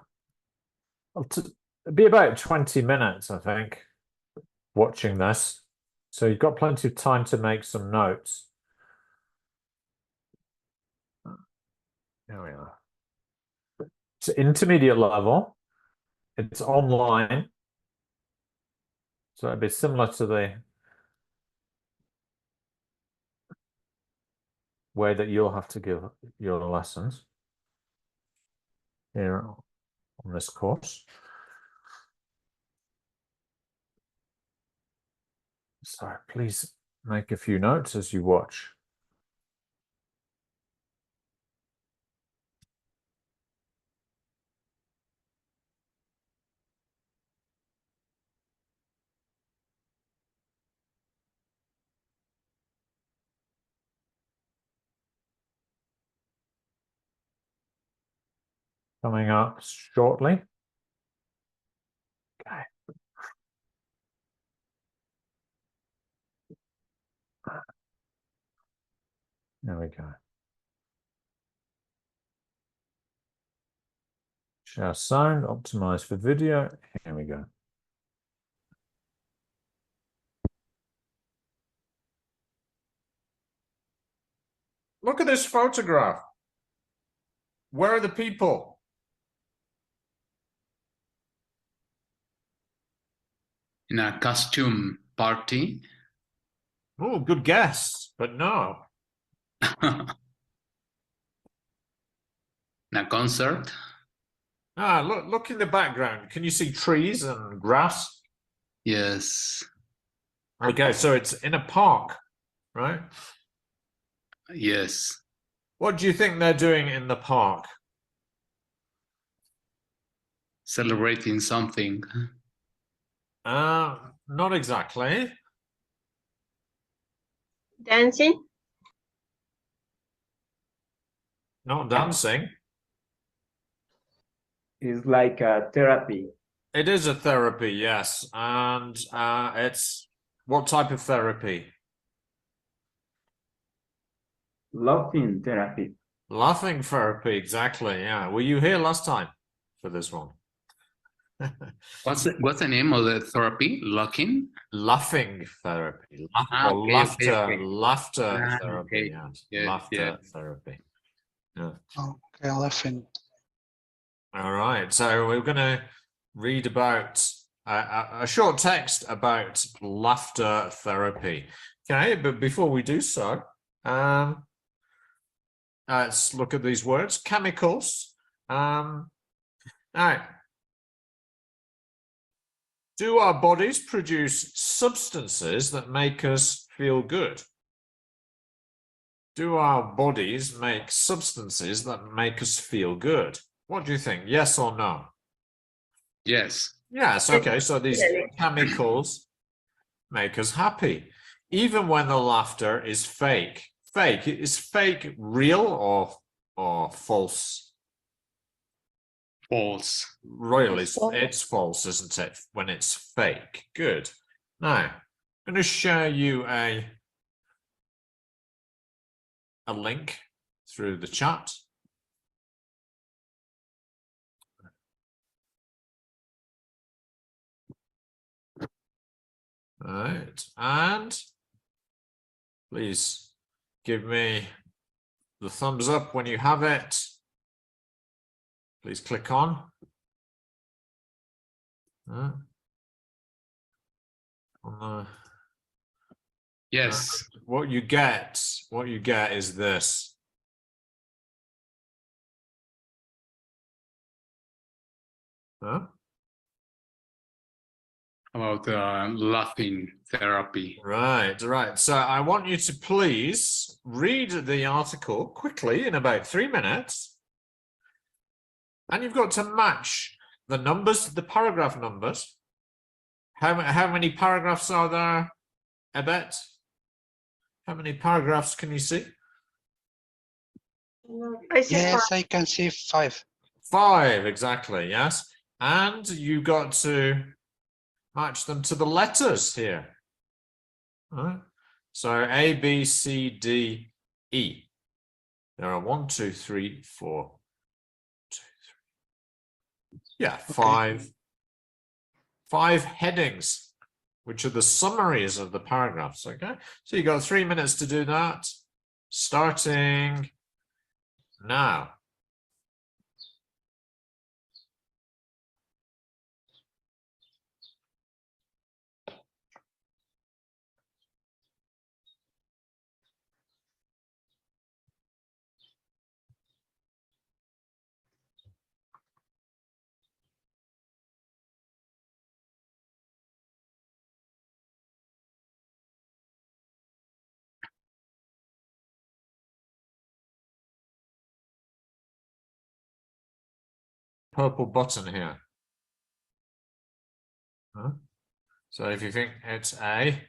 It'll be about 20 minutes, I think, watching this. So you've got plenty of time to make some notes. There we are. It's intermediate level. It's online. So it'd be similar to the way that you'll have to give your lessons here on this course. So please make a few notes as you watch. Coming up shortly. Okay. There we go. Share sound, optimize for video. Here we go. Look at this photograph. Where are the people? In a costume party. Oh, good guess, but no. In a concert. Ah, look in the background. Can you see trees and grass? Yes. Okay, so it's in a park, right? Yes. What do you think they're doing in the park? Celebrating something. Not exactly. Dancing? Not dancing. It's like a therapy. It is a therapy, yes. And it's what type of therapy? Laughing therapy. Laughing therapy, exactly. Yeah. Were you here last time for this one? What's the name of the therapy? Locking? Laughing therapy. Ah, Or okay, laughter, okay. laughter Ah, therapy. okay. Yes. Yeah, Laughter yeah. therapy. Yeah. Okay, laughing. All right. So we're going to read about a short text about laughter therapy. Okay, but before we do so, let's look at these words. Chemicals. All right. Do our bodies produce substances that make us feel good? Do our bodies make substances that make us feel good? What do you think? Yes or no? Yes. Yes, okay, so these chemicals make us happy, even when the laughter is fake. Fake, is fake real or false? False. Really, False. it's false, isn't it? When it's fake. Good. Now, I'm going to show you a link through the chat. All right, and please give me the thumbs up when you have it. Please click on. Yes. What you get is this. Huh? About laughing therapy. Right, right. So I want you to please read the article quickly in about 3 minutes. And you've got to match the numbers, the paragraph numbers. How many paragraphs are there, Ebet? How many paragraphs can you see? I see Yes, I can see 5. 5, exactly, yes. And you got to match them to the letters here. All right. So A, B, C, D, E. There are 1, 2, 3, 4, 2, 3. Yeah, Okay. five headings, which are the summaries of the paragraphs. Okay, so you got 3 minutes to do that, starting now. Purple button here. Huh? So if you think it's A,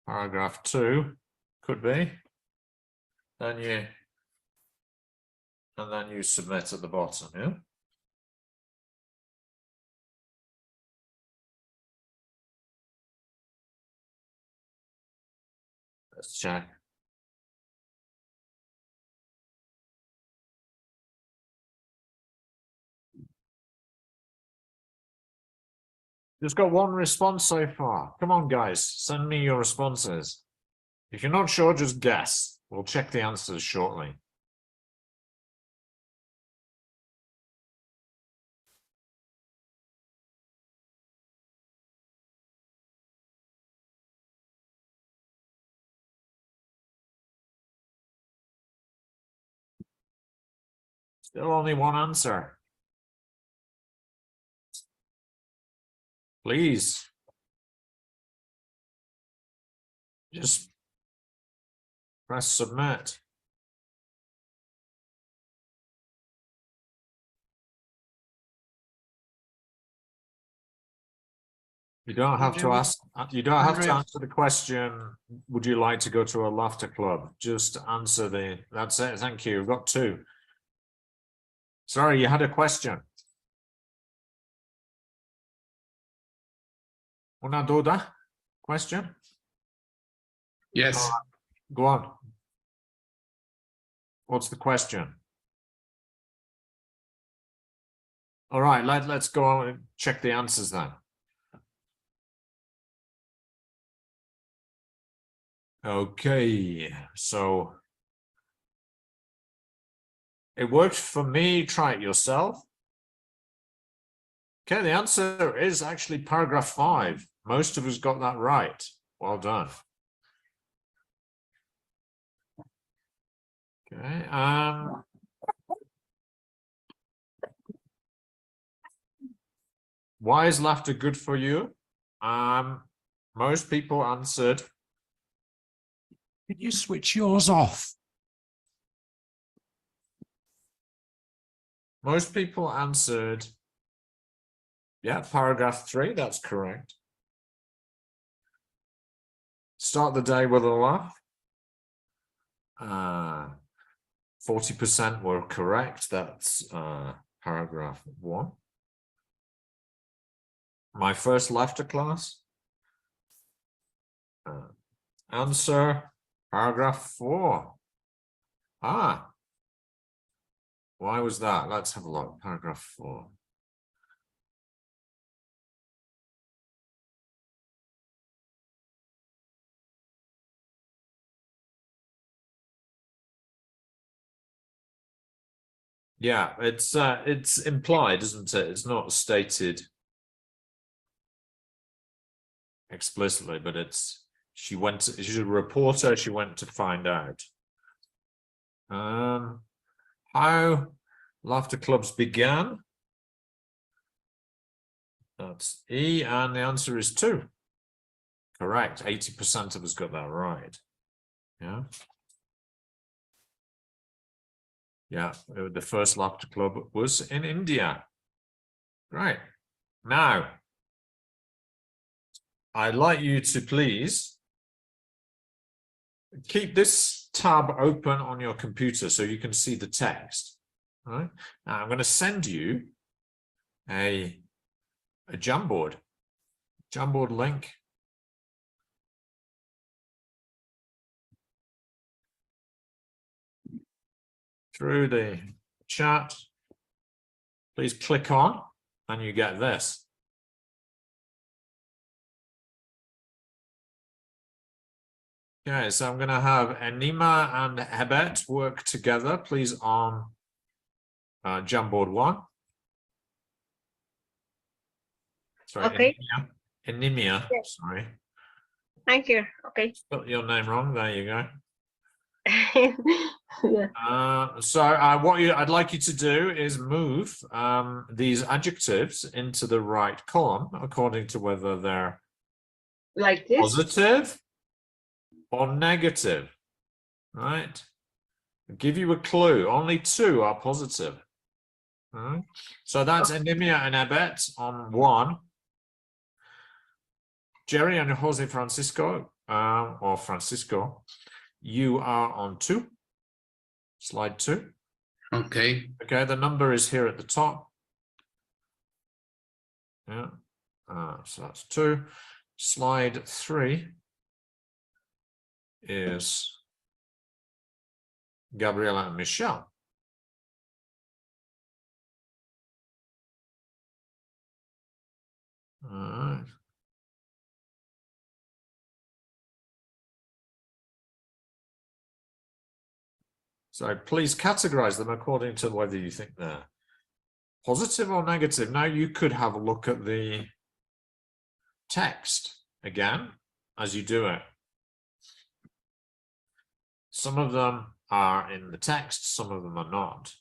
paragraph 2 could be, then you submit at the bottom. Yeah. Let's check. Just got one response so far. Come on, guys, send me your responses. If you're not sure, just guess. We'll check the answers shortly. Still only one answer. Please. Just press submit. You don't have to ask, you don't have to Andrea. answer the question, would you like to go to a laughter club? Just answer that's it, thank you. We've got 2. Sorry, you had a question. Una duda? Question? Yes. Go on. What's the question? All right, let's go on and check the answers then. Okay, so it worked for me. Try it yourself. Okay, the answer is actually paragraph 5. Most of us got that right. Well done. Okay, why is laughter good for you? Most people answered. Can you switch yours off? Most people answered. Yeah, paragraph 3, that's correct. Start the day with a laugh. 40% were correct. That's paragraph 1. My first laughter class. Answer paragraph 4. Why was that? Let's have a look. Paragraph 4. Yeah, it's implied, isn't it? It's not stated explicitly, but she's a reporter, she went to find out. How laughter clubs began. That's E, and the answer is 2. Correct. 80% of us got that right. Yeah. Yeah, the first laughter club was in India. Right. Now, I'd like you to please keep this tab open on your computer so you can see the text. All right. Now, I'm going to send you a Jamboard link. Through the chat. Please click on and you get this. Okay, so I'm going to have Enima and Hebet work together, please, on Jamboard 1. Sorry, Okay. Enimia, Yes. sorry. I'm here. Okay. Spelled your name wrong. There you go. Yeah. So what I'd like you to do is move these adjectives into the right column according to whether they're Like this? positive or negative, right? I'll give you a clue. Only 2 are positive. All right. So that's Enimia and Ebet on 1. Jerry and Jose Francisco, or Francisco, you are on 2. Slide 2. Okay. Okay, the number is here at the top. Yeah. So that's 2. Slide 3 is Gabriela and Michelle. All right. So please categorize them according to whether you think they're positive or negative. Now you could have a look at the text again as you do it. Some of them are in the text, some of them are not.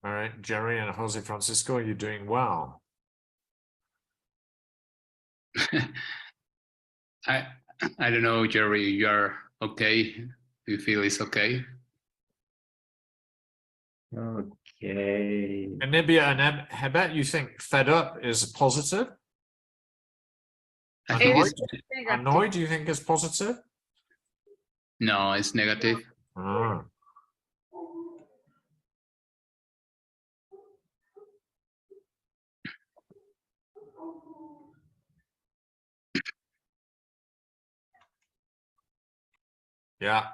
All right, Jerry and Jose Francisco, you're doing well. I don't know, Jerry. You are okay? Do you feel it's okay? Okay. And Nibia and Hebet, you think fed up is positive? I think Annoyed? it's Annoyed, do you think is positive? no, it's negative. Ah. Yeah.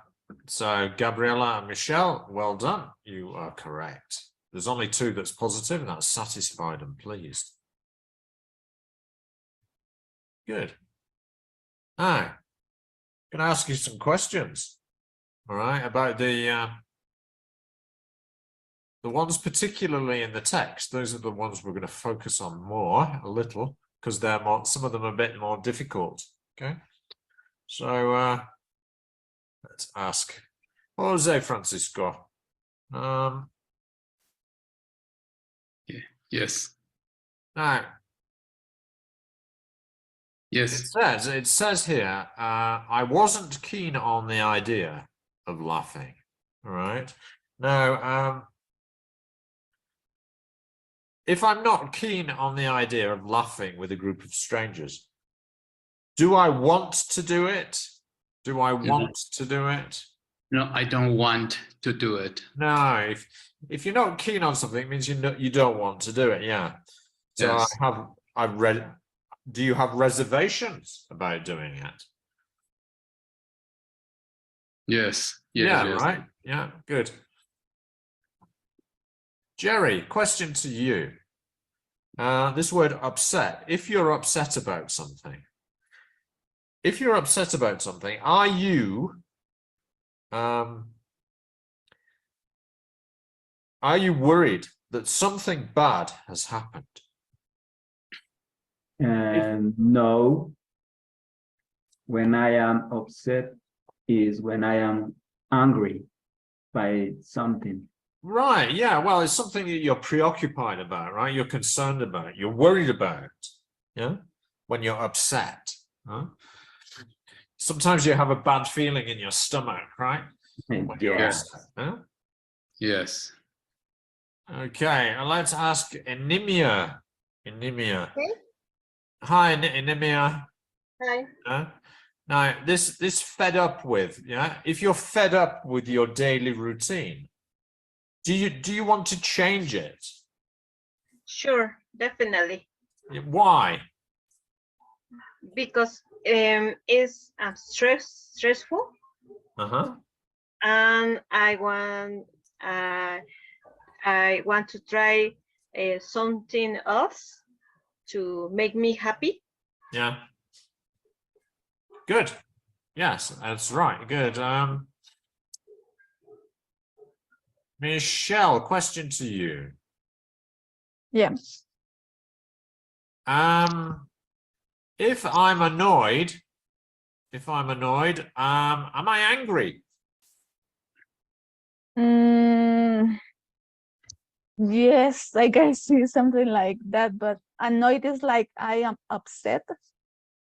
So Gabriella and Michelle, well done. You are correct. There's only two that's positive, and that's satisfied and pleased. Good. Now, can I ask you some questions? All right, about the ones particularly in the text. Those are the ones we're going to focus on more a little, because they're more, some of them are a bit more difficult. Okay. So let's ask Jose Francisco. Yes. Now, Yes. it says here, I wasn't keen on the idea of laughing. All right. Now, if I'm not keen on the idea of laughing with a group of strangers, do I want to do it? Do I want to do it? No, I don't want to do it. No, if you're not keen on something, it means you don't want to do it. Yeah. So Yes. I've read. Do you have reservations about doing it? Yes. Yeah. Yes. Right. Yeah. Good. Jerry, question to you. This word upset. If you're upset about something, are you worried that something bad has happened? And no, when I am upset is when I am angry by something. Right, yeah, well, it's something that you're preoccupied about, right? You're concerned about, you're worried about, yeah? When you're upset, huh? Sometimes you have a bad feeling in your stomach, right? When you're Yes. upset, huh? Yes. Okay, and let's ask Enimia. Okay. Hi, Enimia. Hi. Now, this fed up with, yeah? If you're fed up with your daily routine, do you want to change it? Sure, definitely. Why? Because it's stressful, Uh-huh. and I want to try something else to make me happy. Yeah. Good. Yes, that's right. Good. Michelle, question to you. Yeah. If I'm annoyed, am I angry? Yes, I can see something like that, but annoyed is like I am upset.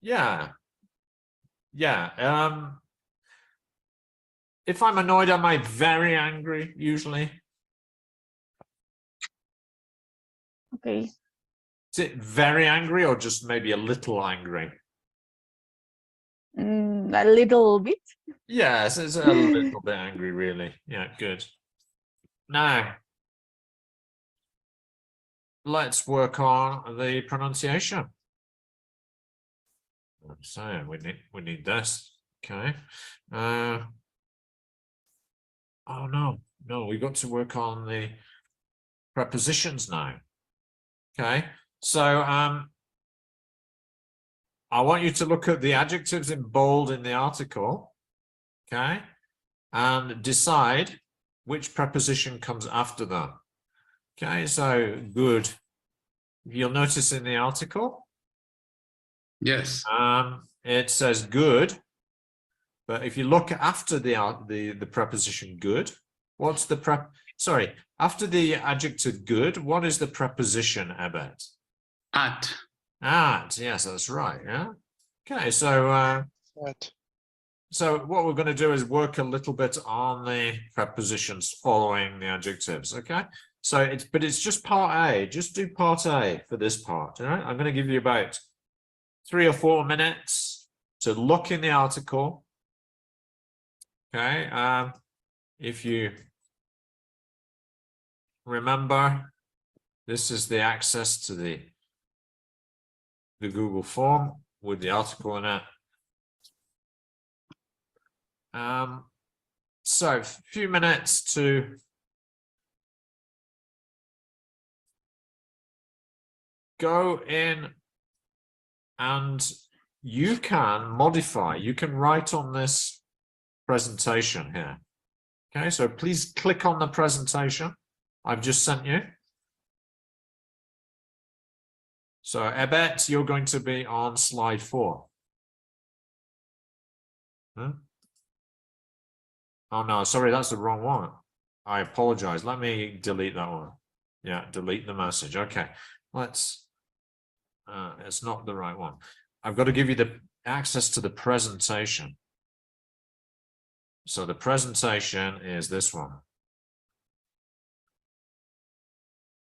Yeah. Yeah. If I'm annoyed, am I very angry usually? Okay. Is it very angry or just maybe a little angry? A little bit. Yes, it's a little bit angry, really. Yeah, good. Now, let's work on the pronunciation. So we need this. Okay. Oh no, we've got to work on the prepositions now. Okay. So I want you to look at the adjectives in bold in the article. Okay. And decide which preposition comes after them. Okay, so good. You'll notice in the article. Yes. It says good, but if you look after the preposition good, what's the sorry, after the adjective good, what is the preposition, Ebert? At. At, yes, that's right, yeah. Okay, so At. so what we're going to do is work a little bit on the prepositions following the adjectives, okay? So it's just part A. Just do part A for this part, all right? I'm going to give you about 3 or 4 minutes to look in the article. Okay, if you remember, this is the access to the Google form with the article in it. So a few minutes to go in, and you can modify, you can write on this presentation here. Okay, so please click on the presentation I've just sent you. So Ebert, you're going to be on slide 4. Oh no, sorry, that's the wrong one. I apologize. Let me delete that one. Yeah, delete the message. Okay, let's, it's not the right one. I've got to give you the access to the presentation. So the presentation is this one.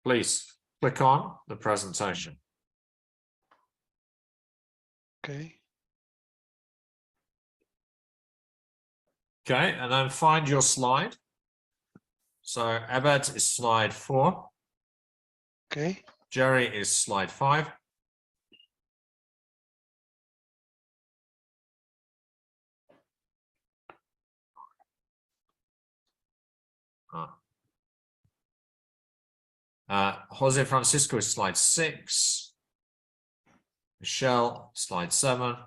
Please click on the presentation. Okay. Okay, and then find your slide. So Ebert is slide 4. Okay. Jerry is slide 5. Jose Francisco is slide 6. Michelle, slide 7.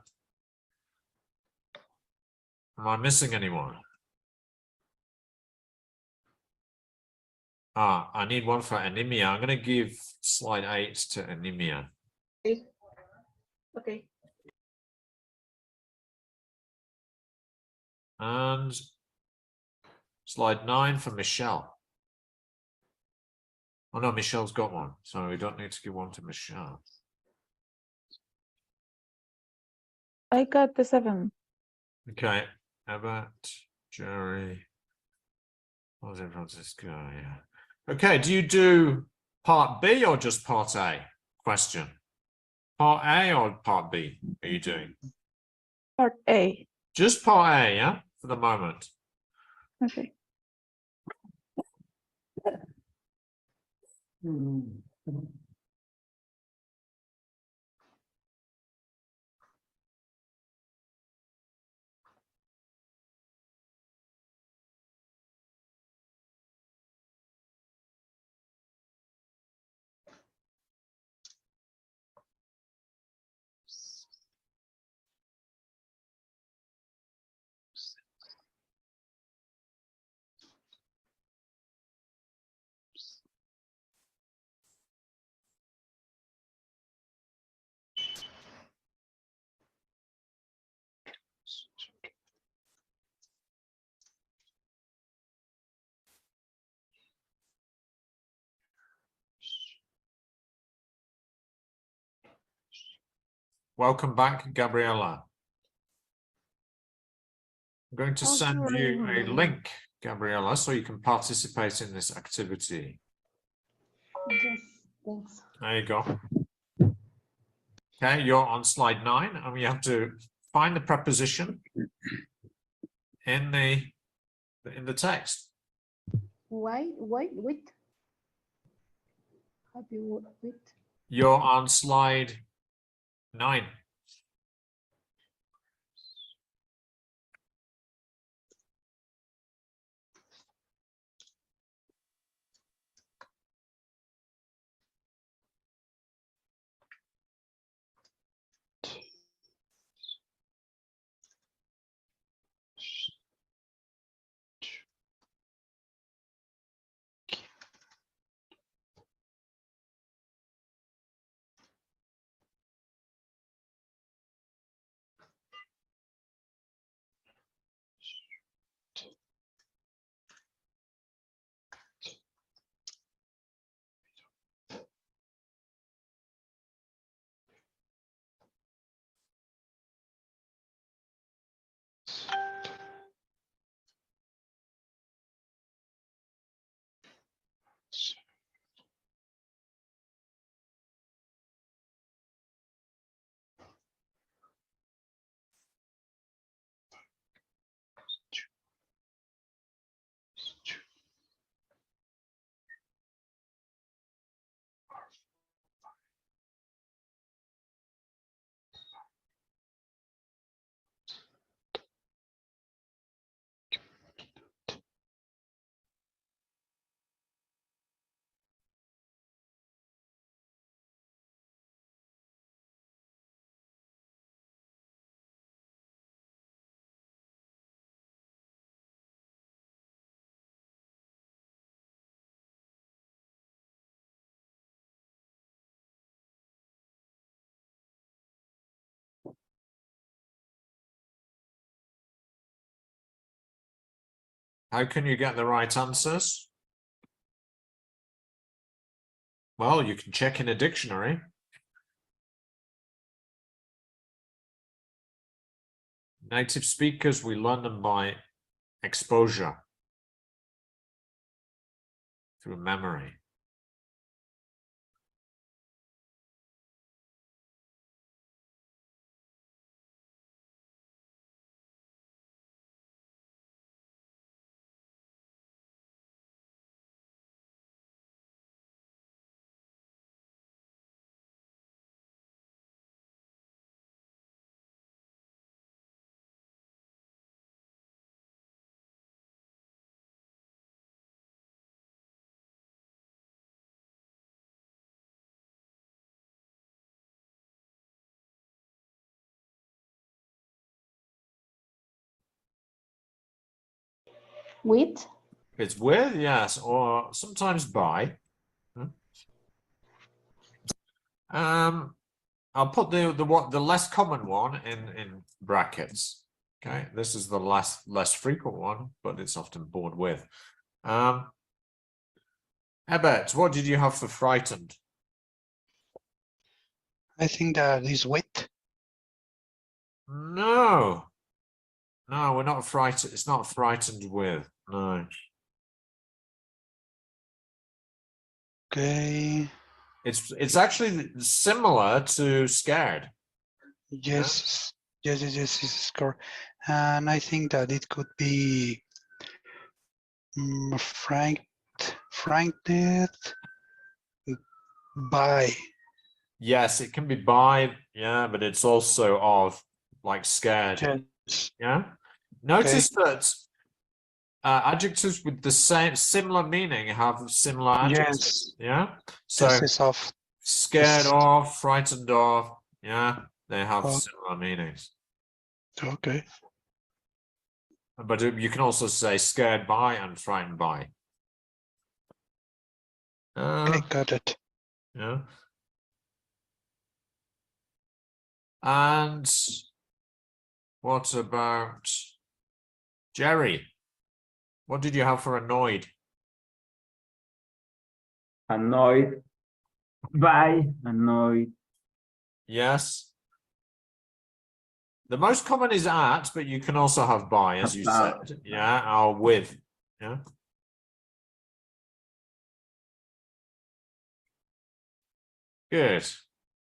Am I missing anyone? I need one for anemia. I'm going to give slide 8 to anemia. Okay. And slide 9 for Michelle. Oh no, Michelle's got one, so we don't need to give one to Michelle. I got the 7. Okay, Ebert, Jerry, Jose Francisco, yeah. Okay, do you do part B or just part A? Question. Part A or part B are you doing? Part A. Just part A, yeah, for the moment. Okay. Welcome back, Gabriella. I'm going to send you a link, Gabriella, so you can participate in this activity. Yes, thanks. There you go. Okay, you're on slide 9, and we have to find the preposition in the text. Why, wait. Happy with. You're on slide 9. How can you get the right answers? Well, you can check in a dictionary. Native speakers, we learn them by exposure through memory. With? It's with, yes, or sometimes by. I'll put the less common one in brackets. Okay, this is the less frequent one, but it's often born with. Ebert, what did you have for frightened? I think that is with. No, we're not frightened. It's not frightened with. No. Okay. It's actually similar to scared. Yes. Yes, it's correct. And I think that it could be frightened by. Yes, it can be by, yeah, but it's also of, like scared. Yes. Yeah. Notice that adjectives with the similar meaning have similar adjectives. Yes. Yeah. So This is of. scared This- of, frightened of, yeah, they have Oh. similar meanings. Okay. But you can also say scared by and frightened by. Okay, got it. Yeah. And what about Jerry? What did you have for annoyed? Annoyed by, annoyed. Yes. The most common is at, but you can also have by, as you About. said. Yeah, or with. Yeah. Good.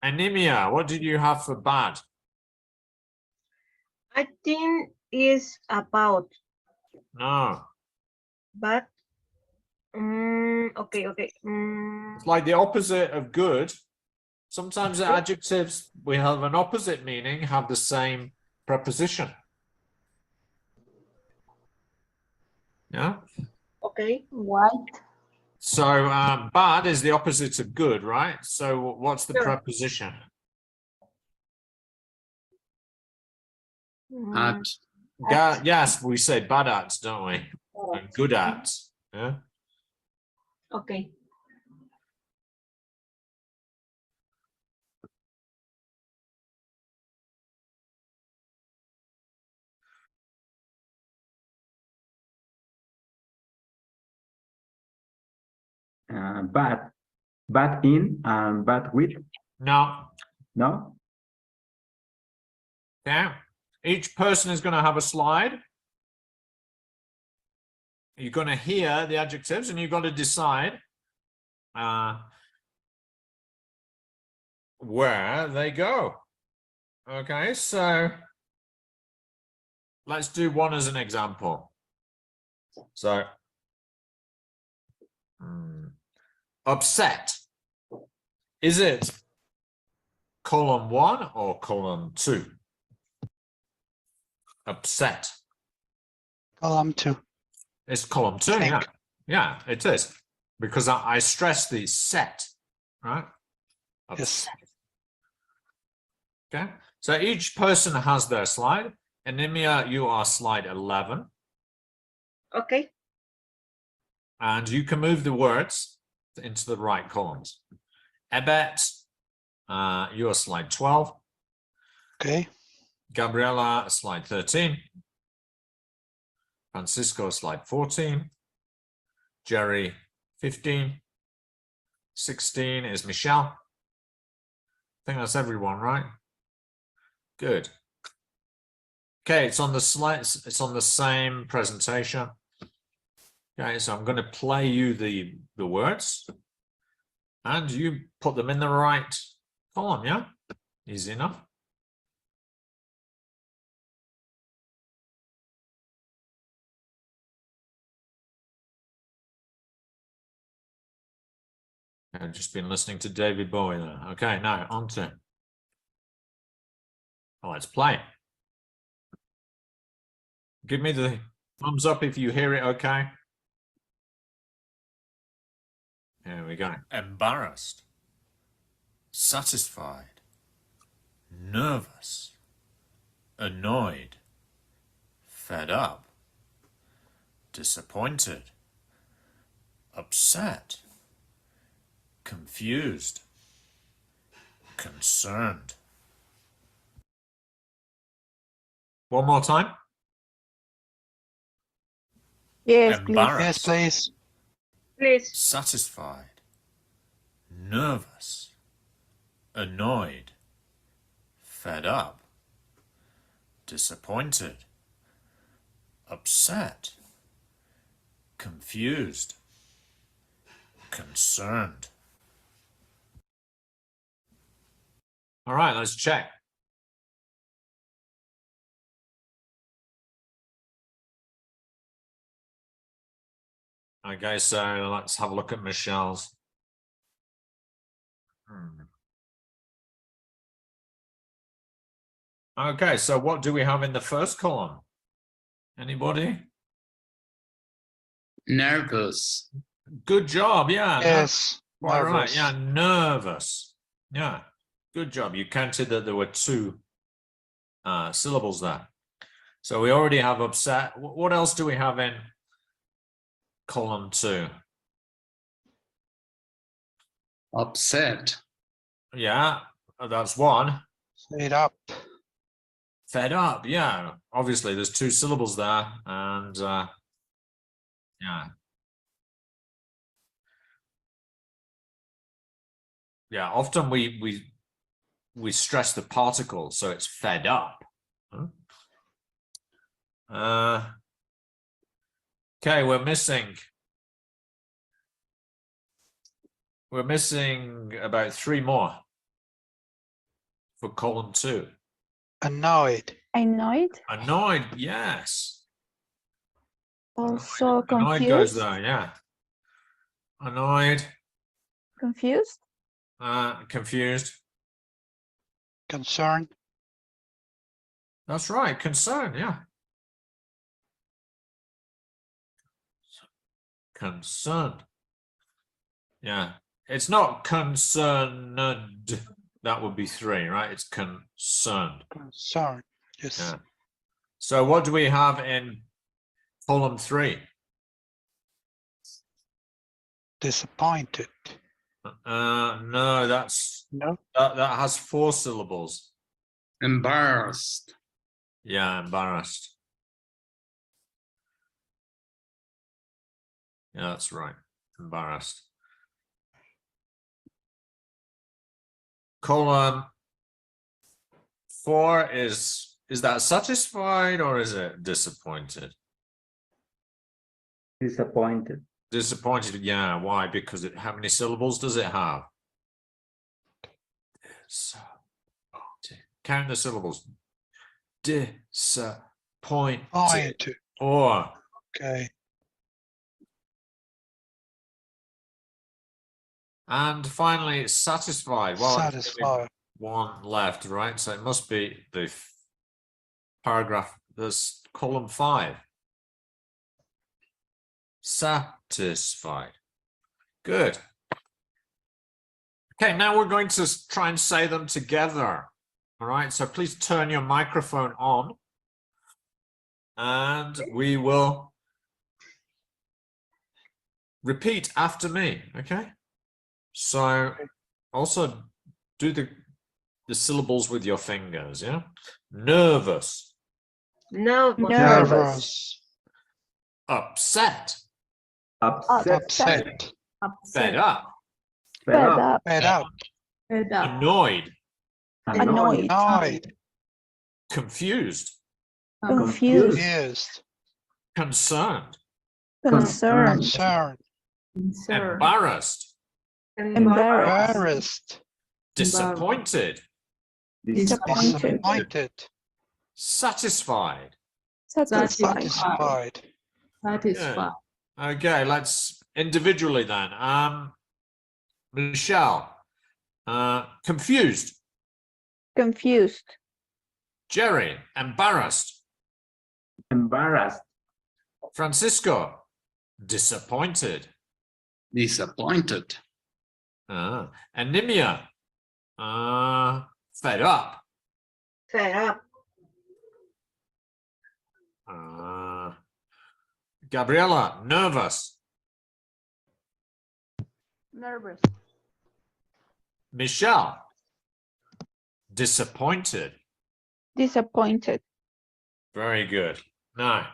Anemia, what did you have for bad? I think is about, No. but okay. It's like the opposite of good. Sometimes the adjectives we have an opposite meaning have the same preposition. Yeah. Okay. White. So bad is the opposite of good, right? So what's the Sure. preposition? At. Yes, we say bad at, don't we? And good at. Yeah. Okay. Bad in and bad with. No. No. Yeah. Each person is going to have a slide. You're going to hear the adjectives and you've got to decide where they go. Okay, so let's do one as an example. So, upset. Is it column 1 or column 2? Upset. Column 2. It's column 2, yeah. Yeah, it is. Because I stress the set, right? Yes. Okay, so each person has their slide. Anemia, you are slide 11. Okay. And you can move the words into the right columns. Ebet, you are slide 12. Okay. Gabriella, slide 13. Francisco, slide 14. Jerry, 15. 16 is Michelle. I think that's everyone, right? Good. Okay, it's on the slides. It's on the same presentation. Okay, so I'm going to play you the words, and you put them in the right column. Yeah, easy enough. I've just been listening to David Bowie there. Okay, now on to. Oh, let's play. Give me the thumbs up if you hear it okay. Here we go. Embarrassed, satisfied, nervous, annoyed, fed up, disappointed, upset, confused, concerned. One more time. Yes, please. Yes, please. Please. Satisfied, nervous, annoyed, fed up, disappointed, upset, confused, concerned. All right, let's check. Okay, so let's have a look at Michelle's. Okay, so what do we have in the first column? Anybody? Nervous. Good job, yeah. Yes. All right, Nervous. yeah, nervous. Yeah, good job. You counted that there were 2 syllables there. So we already have upset. What else do we have in column 2? Upset. Yeah, that's 1. Fed up. Fed up, yeah. Obviously, there's 2 syllables there, and yeah. Yeah, often we stress the particle, so it's fed up. Okay, we're missing about 3 more for column 2. Annoyed. Annoyed. Annoyed, yes. Also Annoyed goes confused. there, yeah. Annoyed. Confused. Confused. Concerned. That's right, concerned, yeah. Concerned. Yeah, it's not concerned. That would be 3, right? It's concerned. Concerned. Yes. Yeah. So what do we have in column 3? Disappointed. No, that's No. that has 4 syllables. Embarrassed. Yeah, embarrassed. Yeah, that's right. Embarrassed. Column 4 is that satisfied or is it disappointed? Disappointed. Disappointed, yeah. Why? Because how many syllables does it have? Count the syllables. Disappointed. Pointed. Or. Okay. And finally, it's satisfied. Well, Satisfied. 1 left, right? So it must be the paragraph. There's column 5. Satisfied. Good. Okay, now we're going to try and say them together. All right, so please turn your microphone on. And we will repeat after me, okay? So also do the syllables with your fingers, yeah? Nervous. Nervous. Nervous. upset, upset, fed up, fed up, Fed up. annoyed, annoyed, Annoyed. confused, Confused. Confused. concerned, Concerned. Concerned. embarrassed, Embarrassed. Embarrassed. disappointed, Disappointed. Disappointed. satisfied. Satisfied. Satisfied. Good. Okay, let's individually then. Michelle, confused. Confused. Jerry, embarrassed. embarrassed, Francisco, disappointed. Disappointed. Anemia, fed up. Fed up. Gabriela, nervous. Nervous. Michelle, disappointed. Disappointed. Very good. Now,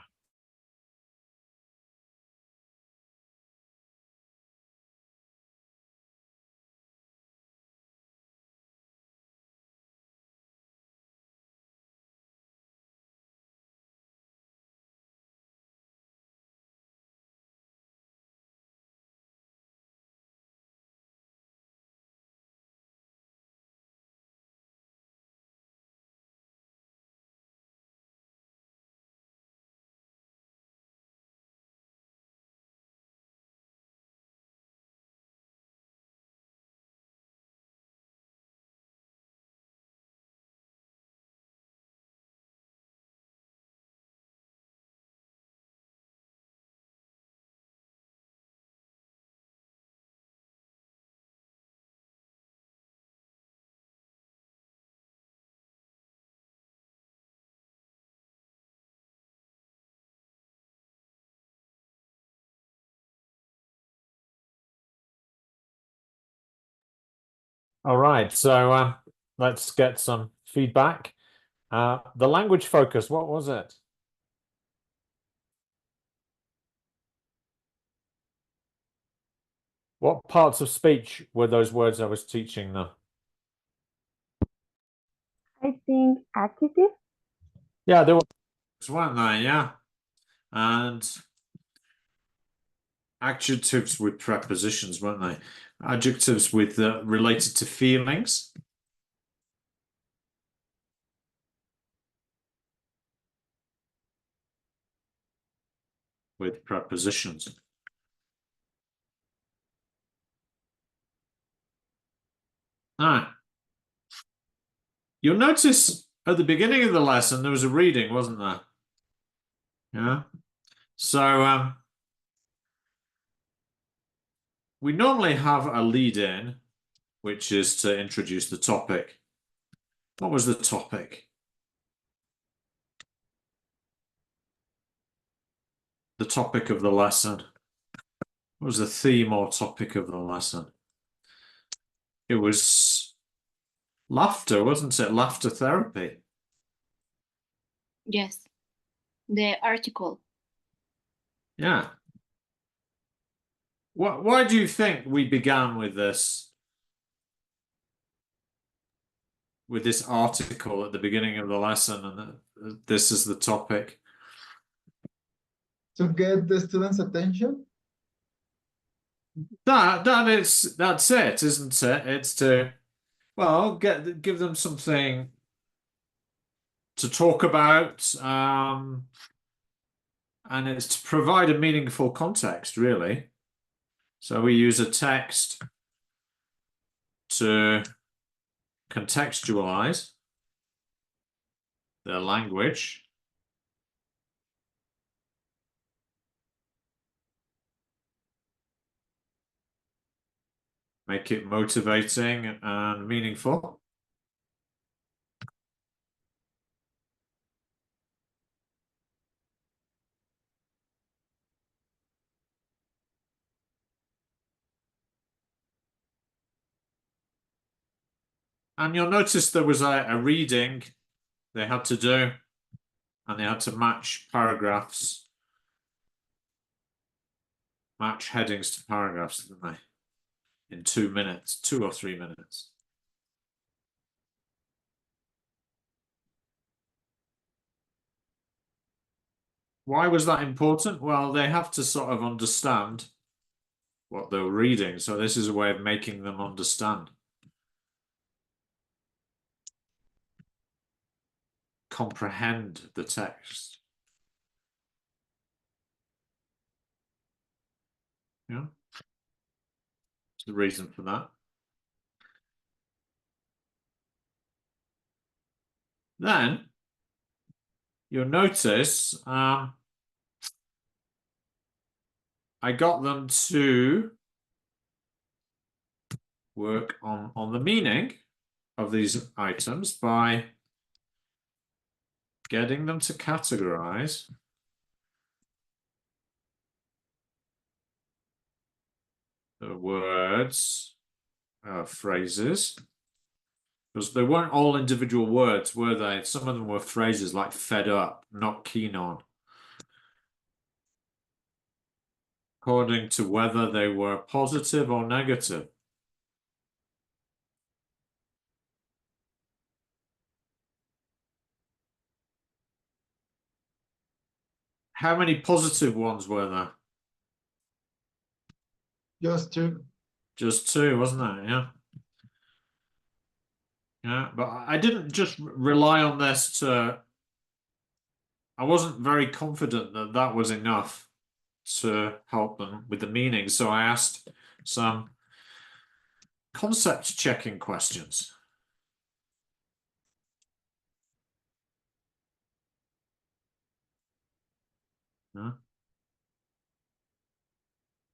all right, so let's get some feedback. The language focus, what was it? What parts of speech were those words I was teaching them? I think active. Yeah, there weren't they? Yeah. And adjectives with prepositions, weren't they? Adjectives with related to feelings. With prepositions. Now, you'll notice at the beginning of the lesson there was a reading, wasn't there? Yeah. So we normally have a lead in, which is to introduce the topic. What was the topic? The topic of the lesson. What was the theme or topic of the lesson? It was laughter, wasn't it? Laughter therapy. Yes. The article. Yeah. Why do you think we began with this article at the beginning of the lesson, and this is the topic? To get the students' attention? That's it, isn't it? It's to, well, give them something to talk about, and it's to provide a meaningful context, really. So we use a text to contextualize their language. Make it motivating and meaningful. And you'll notice there was a reading they had to do, and they had to match paragraphs match headings to paragraphs, didn't they? In 2 minutes, 2 or 3 minutes. Why was that important? Well, they have to sort of understand what they're reading. So this is a way of making them understand. Comprehend the text. Yeah. There's the reason for that. Then you'll notice I got them to work on the meaning of these items by getting them to categorize the words, phrases, because they weren't all individual words, were they? Some of them were phrases like fed up, not keen on, according to whether they were positive or negative. How many positive ones were there? Just 2. Just 2, wasn't it? Yeah. Yeah, but I didn't just rely on this to... I wasn't very confident that that was enough to help them with the meaning. So I asked some concept checking questions. Yeah.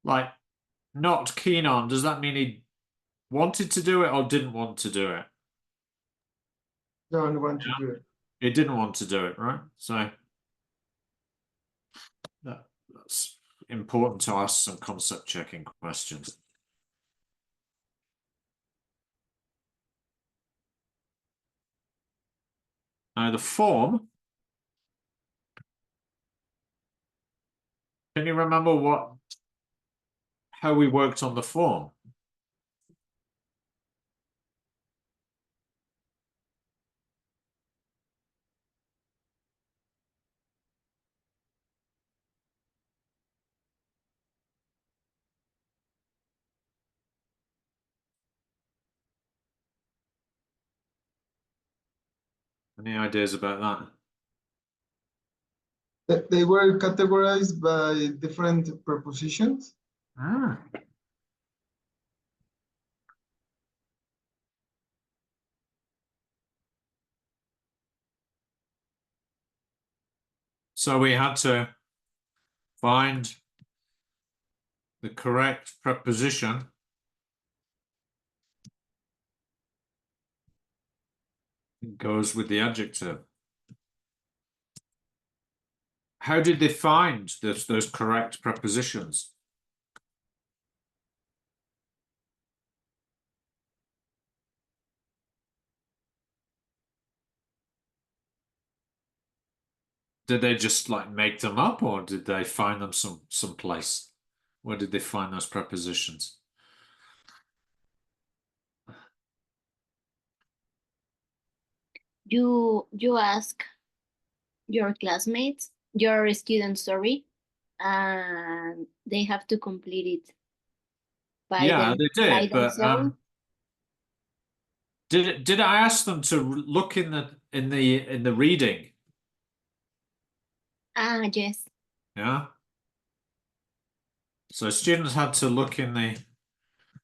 Like, not keen on, does that mean he wanted to do it or didn't want to do it? Don't want to do it. He didn't want to do it, right? So that's important to ask some concept checking questions. Now the form, can you remember how we worked on the form? Any ideas about that? They were categorized by different prepositions. Ah. So we had to find the correct preposition that goes with the adjective. How did they find those correct prepositions? Did they just like make them up, or did they find them someplace? Where did they find those prepositions? You ask your classmates, your students, sorry, and they have to complete it by They did, but themselves. did I ask them to look in the reading? Yes. Yeah. So students had to look in the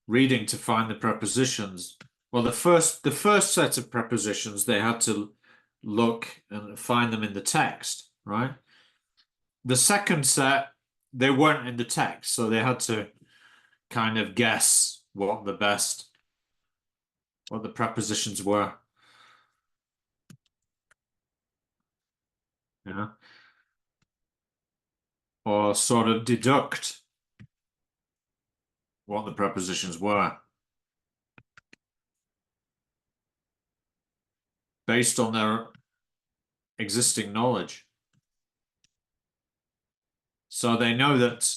reading to find the prepositions. Well, the first set of prepositions, they had to look and find them in the text, right? The second set, they weren't in the text, so they had to kind of guess what the prepositions were. Yeah. Or sort of deduct what the prepositions were based on their existing knowledge. So they know that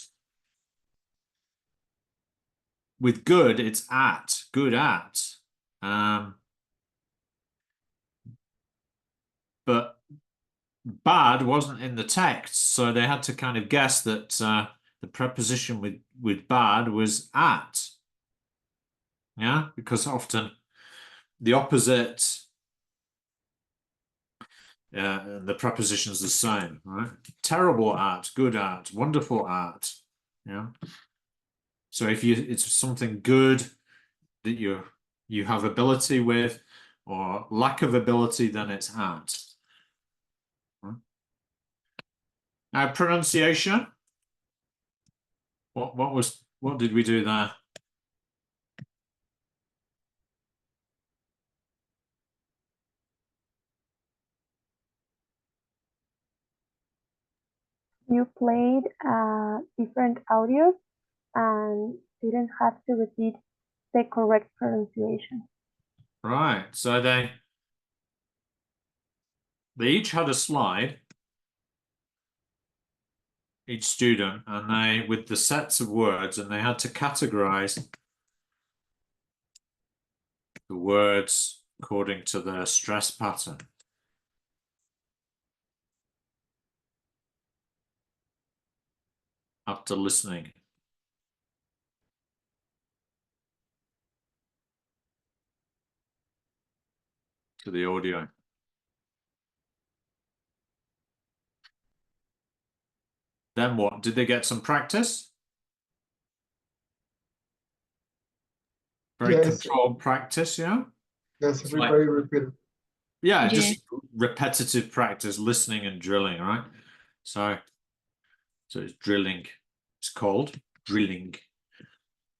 with good, it's at, good at. But bad wasn't in the text, so they had to kind of guess that the preposition with bad was at. Yeah, because often the opposite, the preposition's the same, right? Terrible at, good at, wonderful at. Yeah. So if it's something good that you have ability with, or lack of ability, then it's at. Now pronunciation. What did we do there? You played different audios and didn't have to repeat the correct pronunciation. Right. So they each had a slide, each student, and they with the sets of words, and they had to categorize the words according to their stress pattern. After listening. To the audio. Then what? Did they get some practice? Very Yes. controlled practice, yeah? Yes, It's everybody repeated. Yeah, just repetitive practice, listening and drilling, right? So it's drilling. It's called drilling.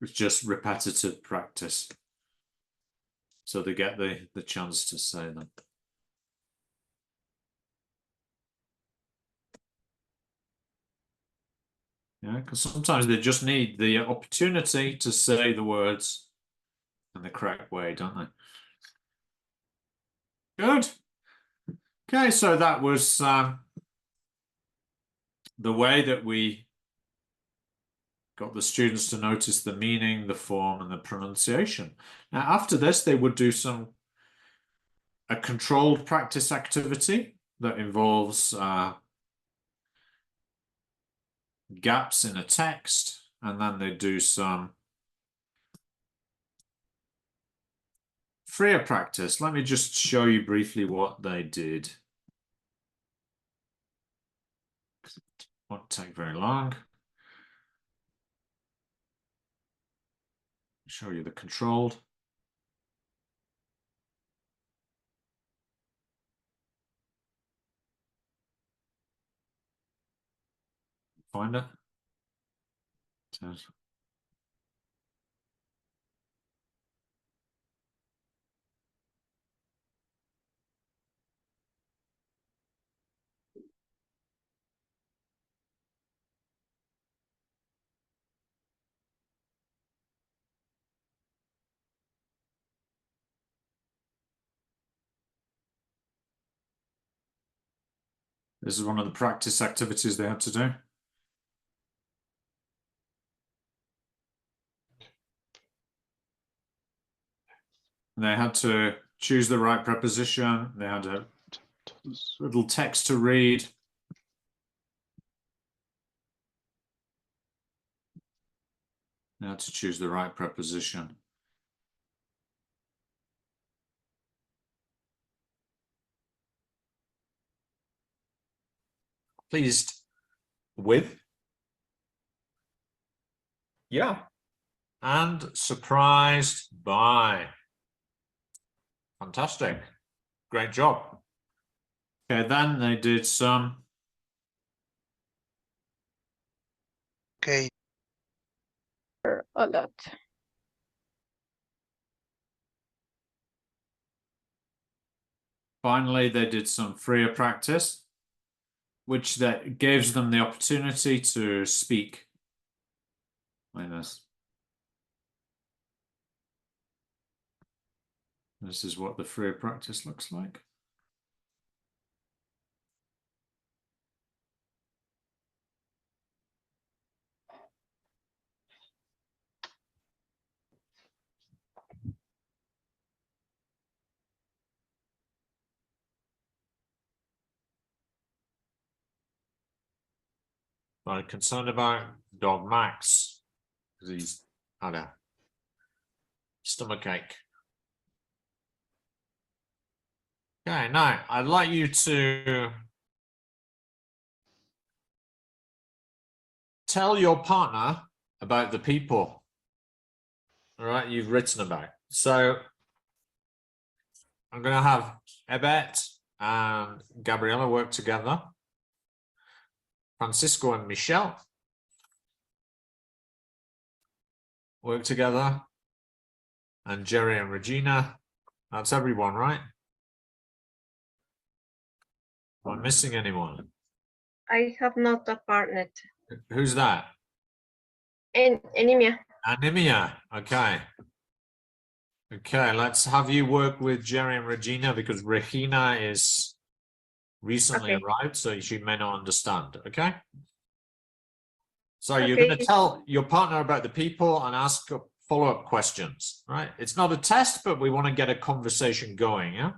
It's just repetitive practice. So they get the chance to say them. Yeah, because sometimes they just need the opportunity to say the words in the correct way, don't they? Good. Okay, so that was the way that we got the students to notice the meaning, the form, and the pronunciation. Now, after this, they would do a controlled practice activity that involves gaps in a text, and then they do some freer practice. Let me just show you briefly what they did. It won't take very long. Show you the controlled. Find it. This is one of the practice activities they had to do. They had to choose the right preposition. They had a little text to read. They had to choose the right preposition. Pleased with? Yeah. And surprised by. Fantastic. Great job. Okay, then they did some. Okay. A lot. Finally, they did some freer practice, which that gives them the opportunity to speak like this. This is what the freer practice looks like. I'm concerned about dog Max because he's had a stomachache. Okay, now I'd like you to tell your partner about the people, all right, you've written about. So I'm going to have Ebet and Gabriela work together. Francisco and Michelle work together. And Jerry and Regina. That's everyone, right? Am I missing anyone? I have not a partner. Who's that? Anemia. Anemia. Okay. Okay, let's have you work with Jerry and Regina because Regina is recently arrived, so she may not understand. Okay. So you're going to tell your partner about the people and ask follow-up questions, right? It's not a test, but we want to get a conversation going, yeah?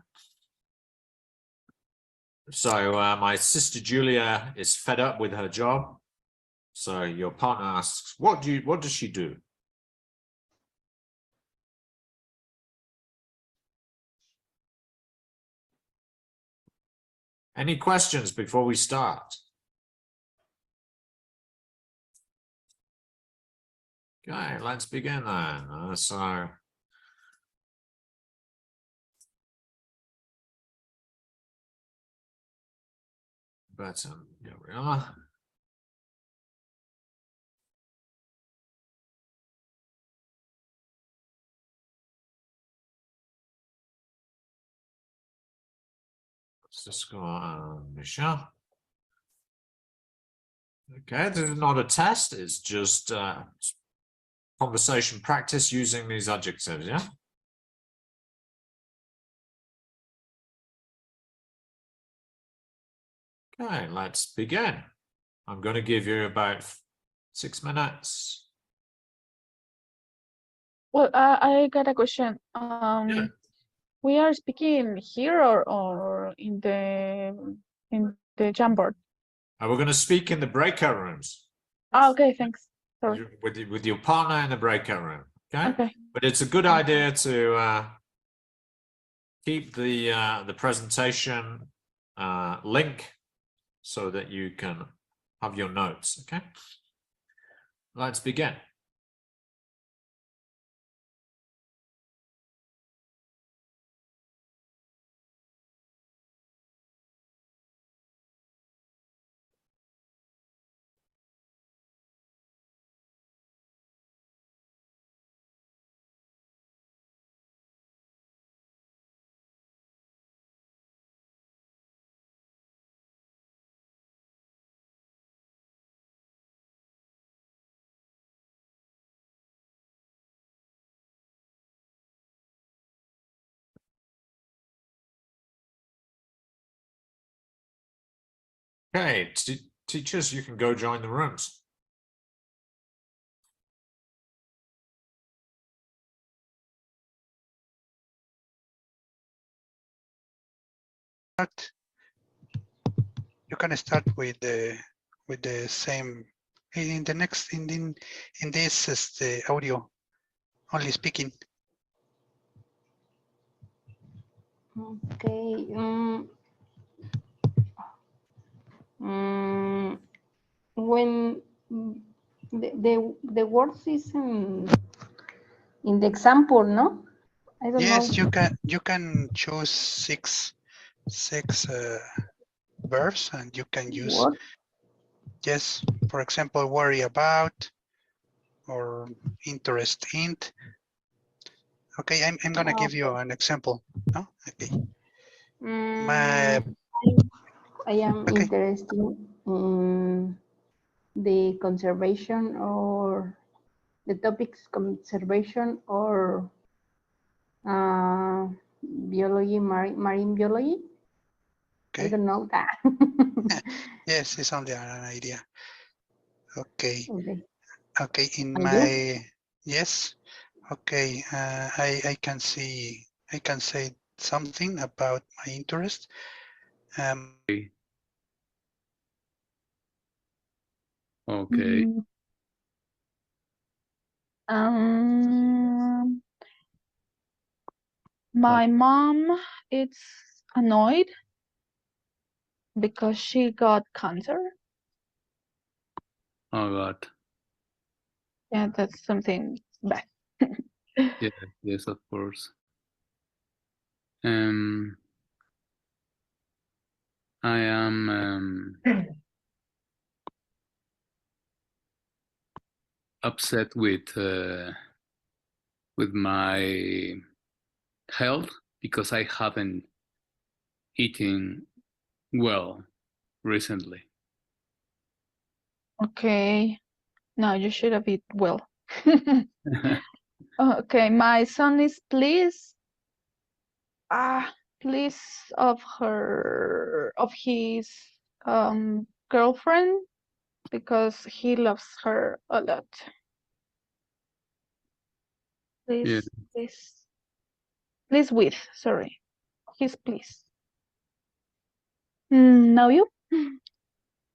So my sister Julia is fed up with her job. So your partner asks, what does she do? Any questions before we start? Okay, let's begin then. So button, here we are. Cisco and Michelle. Okay, this is not a test, it's just conversation practice using these adjectives, yeah? Okay, let's begin. I'm going to give you about 6 minutes. Well, I got a question. Yeah. We are speaking here or in the Jamboard? We're going to speak in the breakout rooms. Oh, okay, thanks. Sorry. With your partner in the breakout room. Okay. Okay. But it's a good idea to keep the presentation link so that you can have your notes. Okay. Let's begin. Okay, teachers, you can go join the rooms. You can start with the same in the next in this is the audio only speaking. Okay. When the words is in the example, no? I don't Yes, know. you can choose six verbs and you can use What? yes, for example, worry about or interest in. Okay, I'm gonna give you an example. No? Okay. I am interested in the conservation or the topics conservation or biology, marine biology. Okay. I don't know that. Yes, it's only an idea. Okay. Okay. Okay. In And my you? yes. Okay. I can see. I can say something about my interest. Okay. My mom is annoyed because she got cancer. Oh God. Yeah, that's something bad. Yeah, yes, of course. I am upset with my health because I haven't eaten well recently. Okay. No, you should have eaten well. Okay, my son is pleased of his girlfriend because he loves her a lot. Yeah. Please with, sorry. He's pleased. Now you?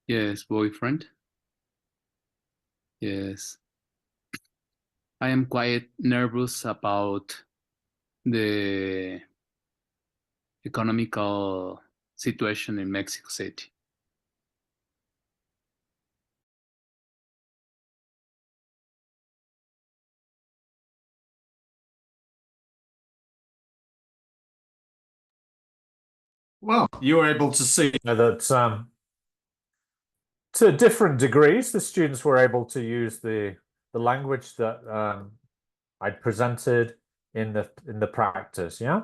Yes, boyfriend. Yes. I am quite nervous about the economical situation in Mexico City. Well, you were able to see that to different degrees, the students were able to use the language that I presented in the practice. Yeah,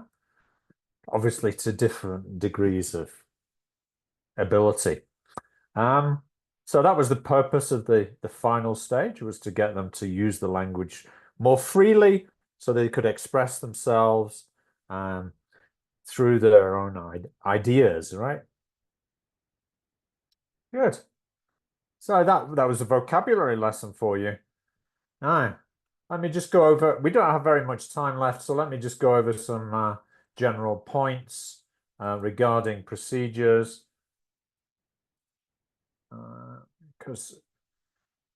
obviously to different degrees of ability. So that was the purpose of the final stage, was to get them to use the language more freely so they could express themselves through their own ideas, right? Good. So that was a vocabulary lesson for you. Now, let me just go over, we don't have very much time left, so let me just go over some general points regarding procedures. Because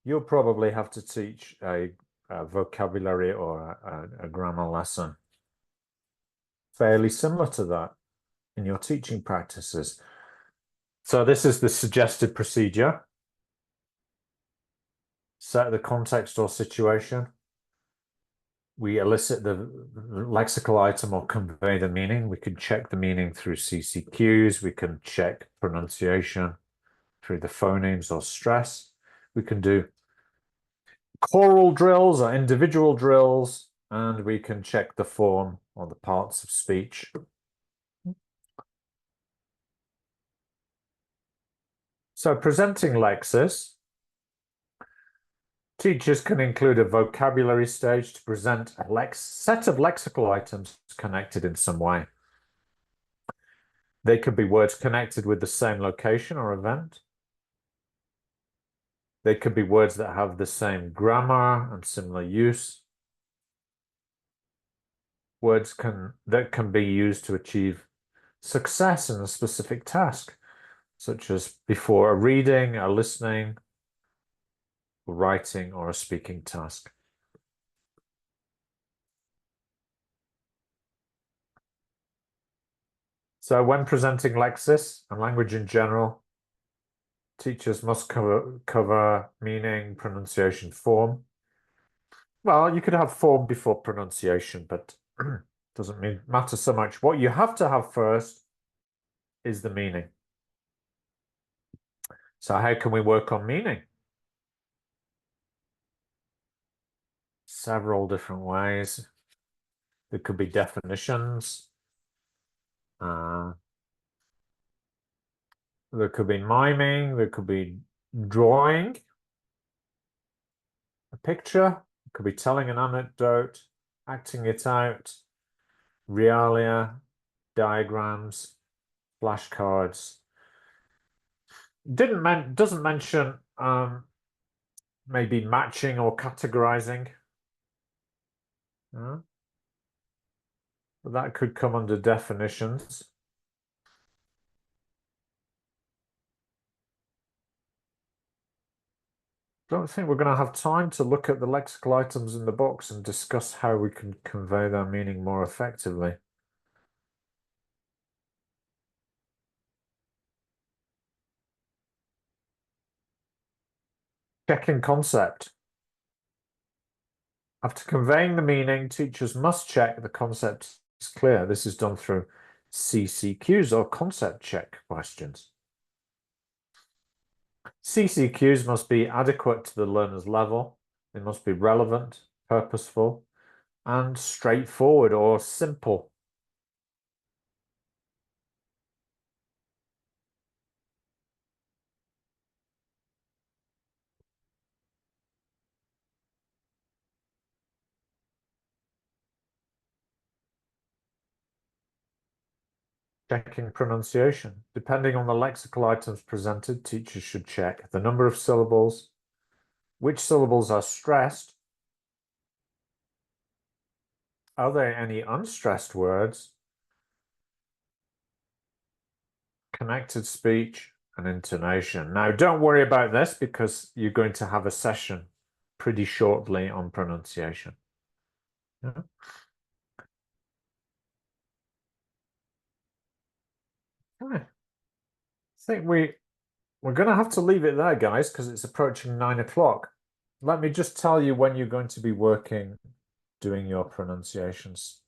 you'll probably have to teach a vocabulary or a grammar lesson fairly similar to that in your teaching practices. So this is the suggested procedure. Set the context or situation. We elicit the lexical item or convey the meaning. We can check the meaning through CCQs. We can check pronunciation through the phonemes or stress. We can do choral drills or individual drills, and we can check the form or the parts of speech. So presenting lexis, teachers can include a vocabulary stage to present a set of lexical items connected in some way. They could be words connected with the same location or event. They could be words that have the same grammar and similar use. Words that can be used to achieve success in a specific task, such as before a reading, a listening, a writing, or a speaking task. So when presenting lexis and language in general, teachers must cover meaning, pronunciation, form. Well, you could have form before pronunciation, but doesn't matter so much. What you have to have first is the meaning. So how can we work on meaning? Several different ways. There could be definitions. There could be miming. There could be drawing a picture. It could be telling an anecdote, acting it out, realia, diagrams, flashcards. Doesn't mention maybe matching or categorizing. But that could come under definitions. Don't think we're going to have time to look at the lexical items in the box and discuss how we can convey their meaning more effectively. Checking concept. After conveying the meaning, teachers must check the concept is clear. This is done through CCQs or concept check questions. CCQs must be adequate to the learner's level. They must be relevant, purposeful, and straightforward or simple. Checking pronunciation. Depending on the lexical items presented, teachers should check the number of syllables, which syllables are stressed, are there any unstressed words, connected speech, and intonation. Now, don't worry about this because you're going to have a session pretty shortly on pronunciation. Yeah. Okay. I think we're going to have to leave it there, guys, because it's approaching 9 o'clock. Let me just tell you when you're going to be working, doing your pronunciations.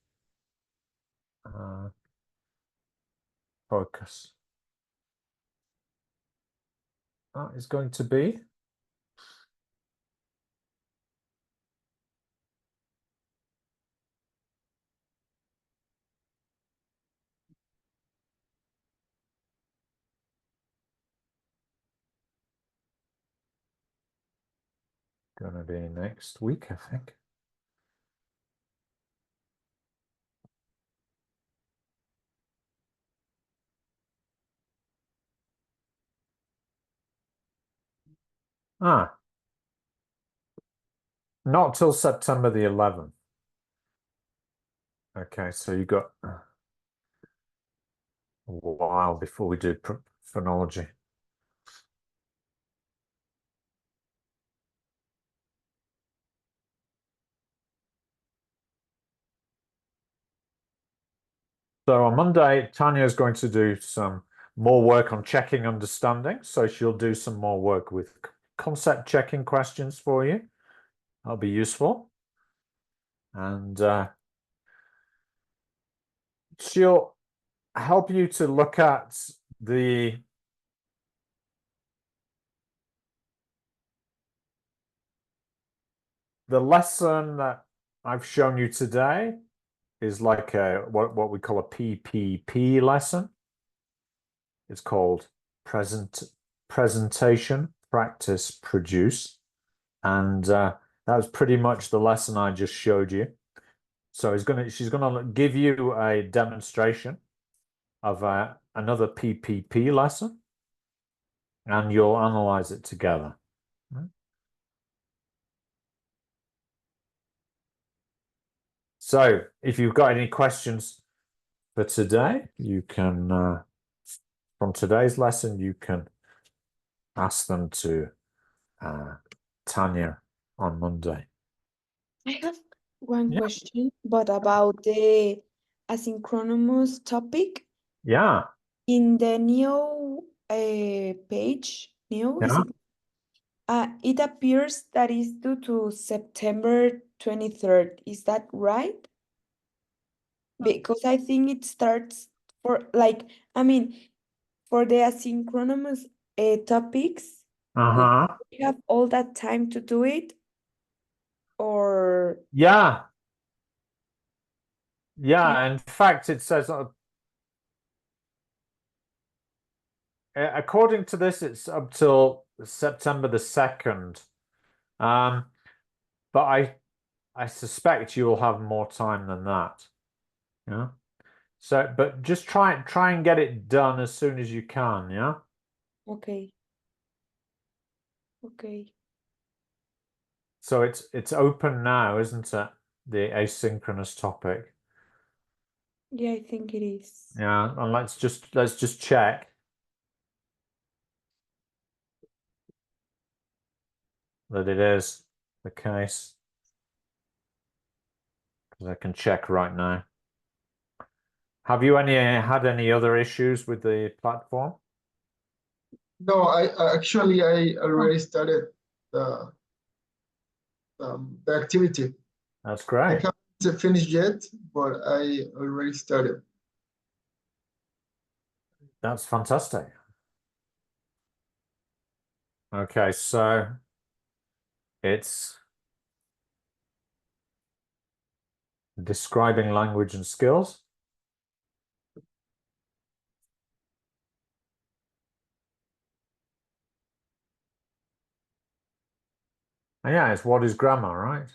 Focus. That is going to be going to be next week, I think. Not till September the 11th. Okay, so you got a while before we do phonology. So on Monday, Tanya is going to do some more work on checking understanding. So she'll do some more work with concept checking questions for you. That'll be useful. And she'll help you to look at the lesson that I've shown you today is like what we call a PPP lesson. It's called presentation, practice, produce. And that was pretty much the lesson I just showed you. So she's gonna give you a demonstration of another PPP lesson, and you'll analyze it together. So if you've got any questions for today, you can, from today's lesson, you can ask them to Tanya on Monday. I have one question, but about the asynchronous topic. Yeah. In the new page, it appears that is due to September 23rd. Is that right? Because I think it starts for for the asynchronous topics. We have all that time to do it, or yeah. In fact, it says according to this, it's up till September the 2nd. But I suspect you will have more time than that. Yeah. So, but just try and get it done as soon as you can. Yeah. Okay. Okay. So it's open now, isn't it? The asynchronous topic. Yeah, I think it is. Yeah, and let's just check. that it is the case. Because I can check right now. Have you had any other issues with the platform? No, I already started the activity. That's I great. haven't finished yet, but I already started. That's fantastic. Okay, so it's describing language and skills. And yeah, it's what is grammar, right?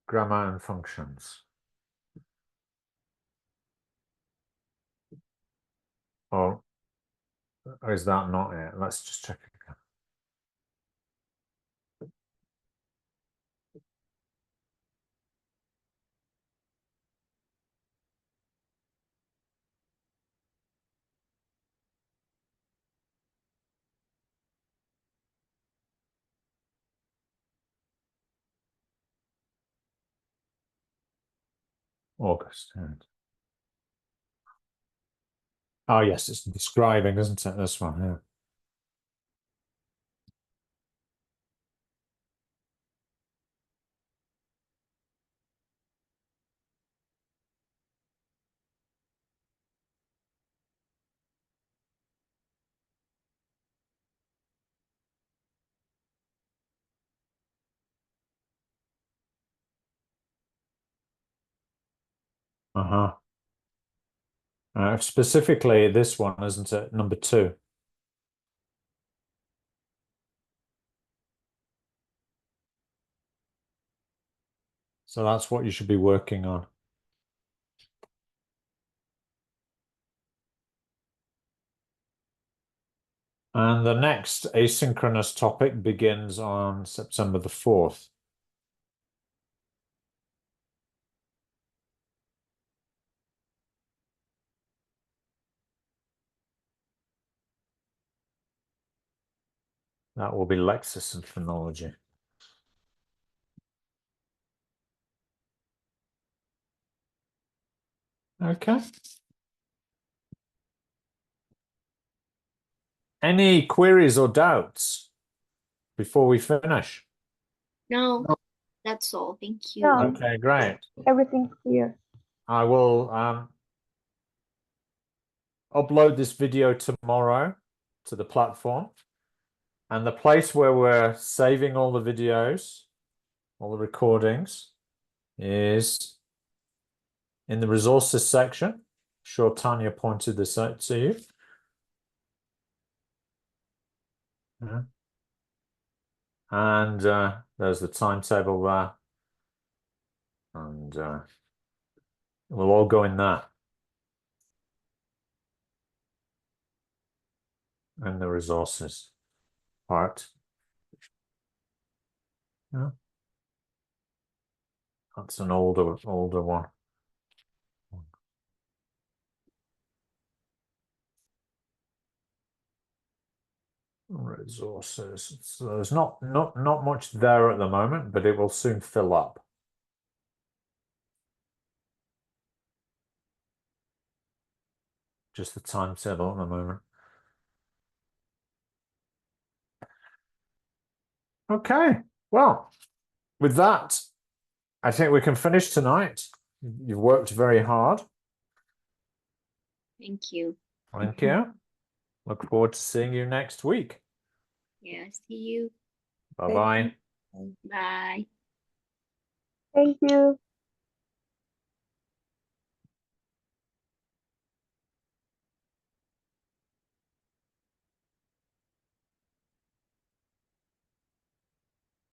Grammar and functions. Or is that not it? Let's just check it again. August. Yeah. Oh yes, it's describing, isn't it? This one here. Uh-huh. Specifically this one, isn't it? Number 2. So that's what you should be working on. And the next asynchronous topic begins on September the 4th. That will be Lexis and phonology. Okay. Any queries or doubts before we finish? No, that's all. Thank you. No, Okay, great. everything's clear. I will upload this video tomorrow to the platform. And the place where we're saving all the videos, all the recordings, is in the resources section. I'm sure Tanya pointed this out to you. Yeah. And there's the timetable there. And we'll all go in that. In the resources part. Yeah. That's an older one. Resources. So there's not much there at the moment, but it will soon fill up. Just the timetable at the moment. Okay, well, with that, I think we can finish tonight. You've worked very hard. Thank you. Thank you. Look forward to seeing you next week. Yeah, see you. Bye-bye. Bye. Thank you.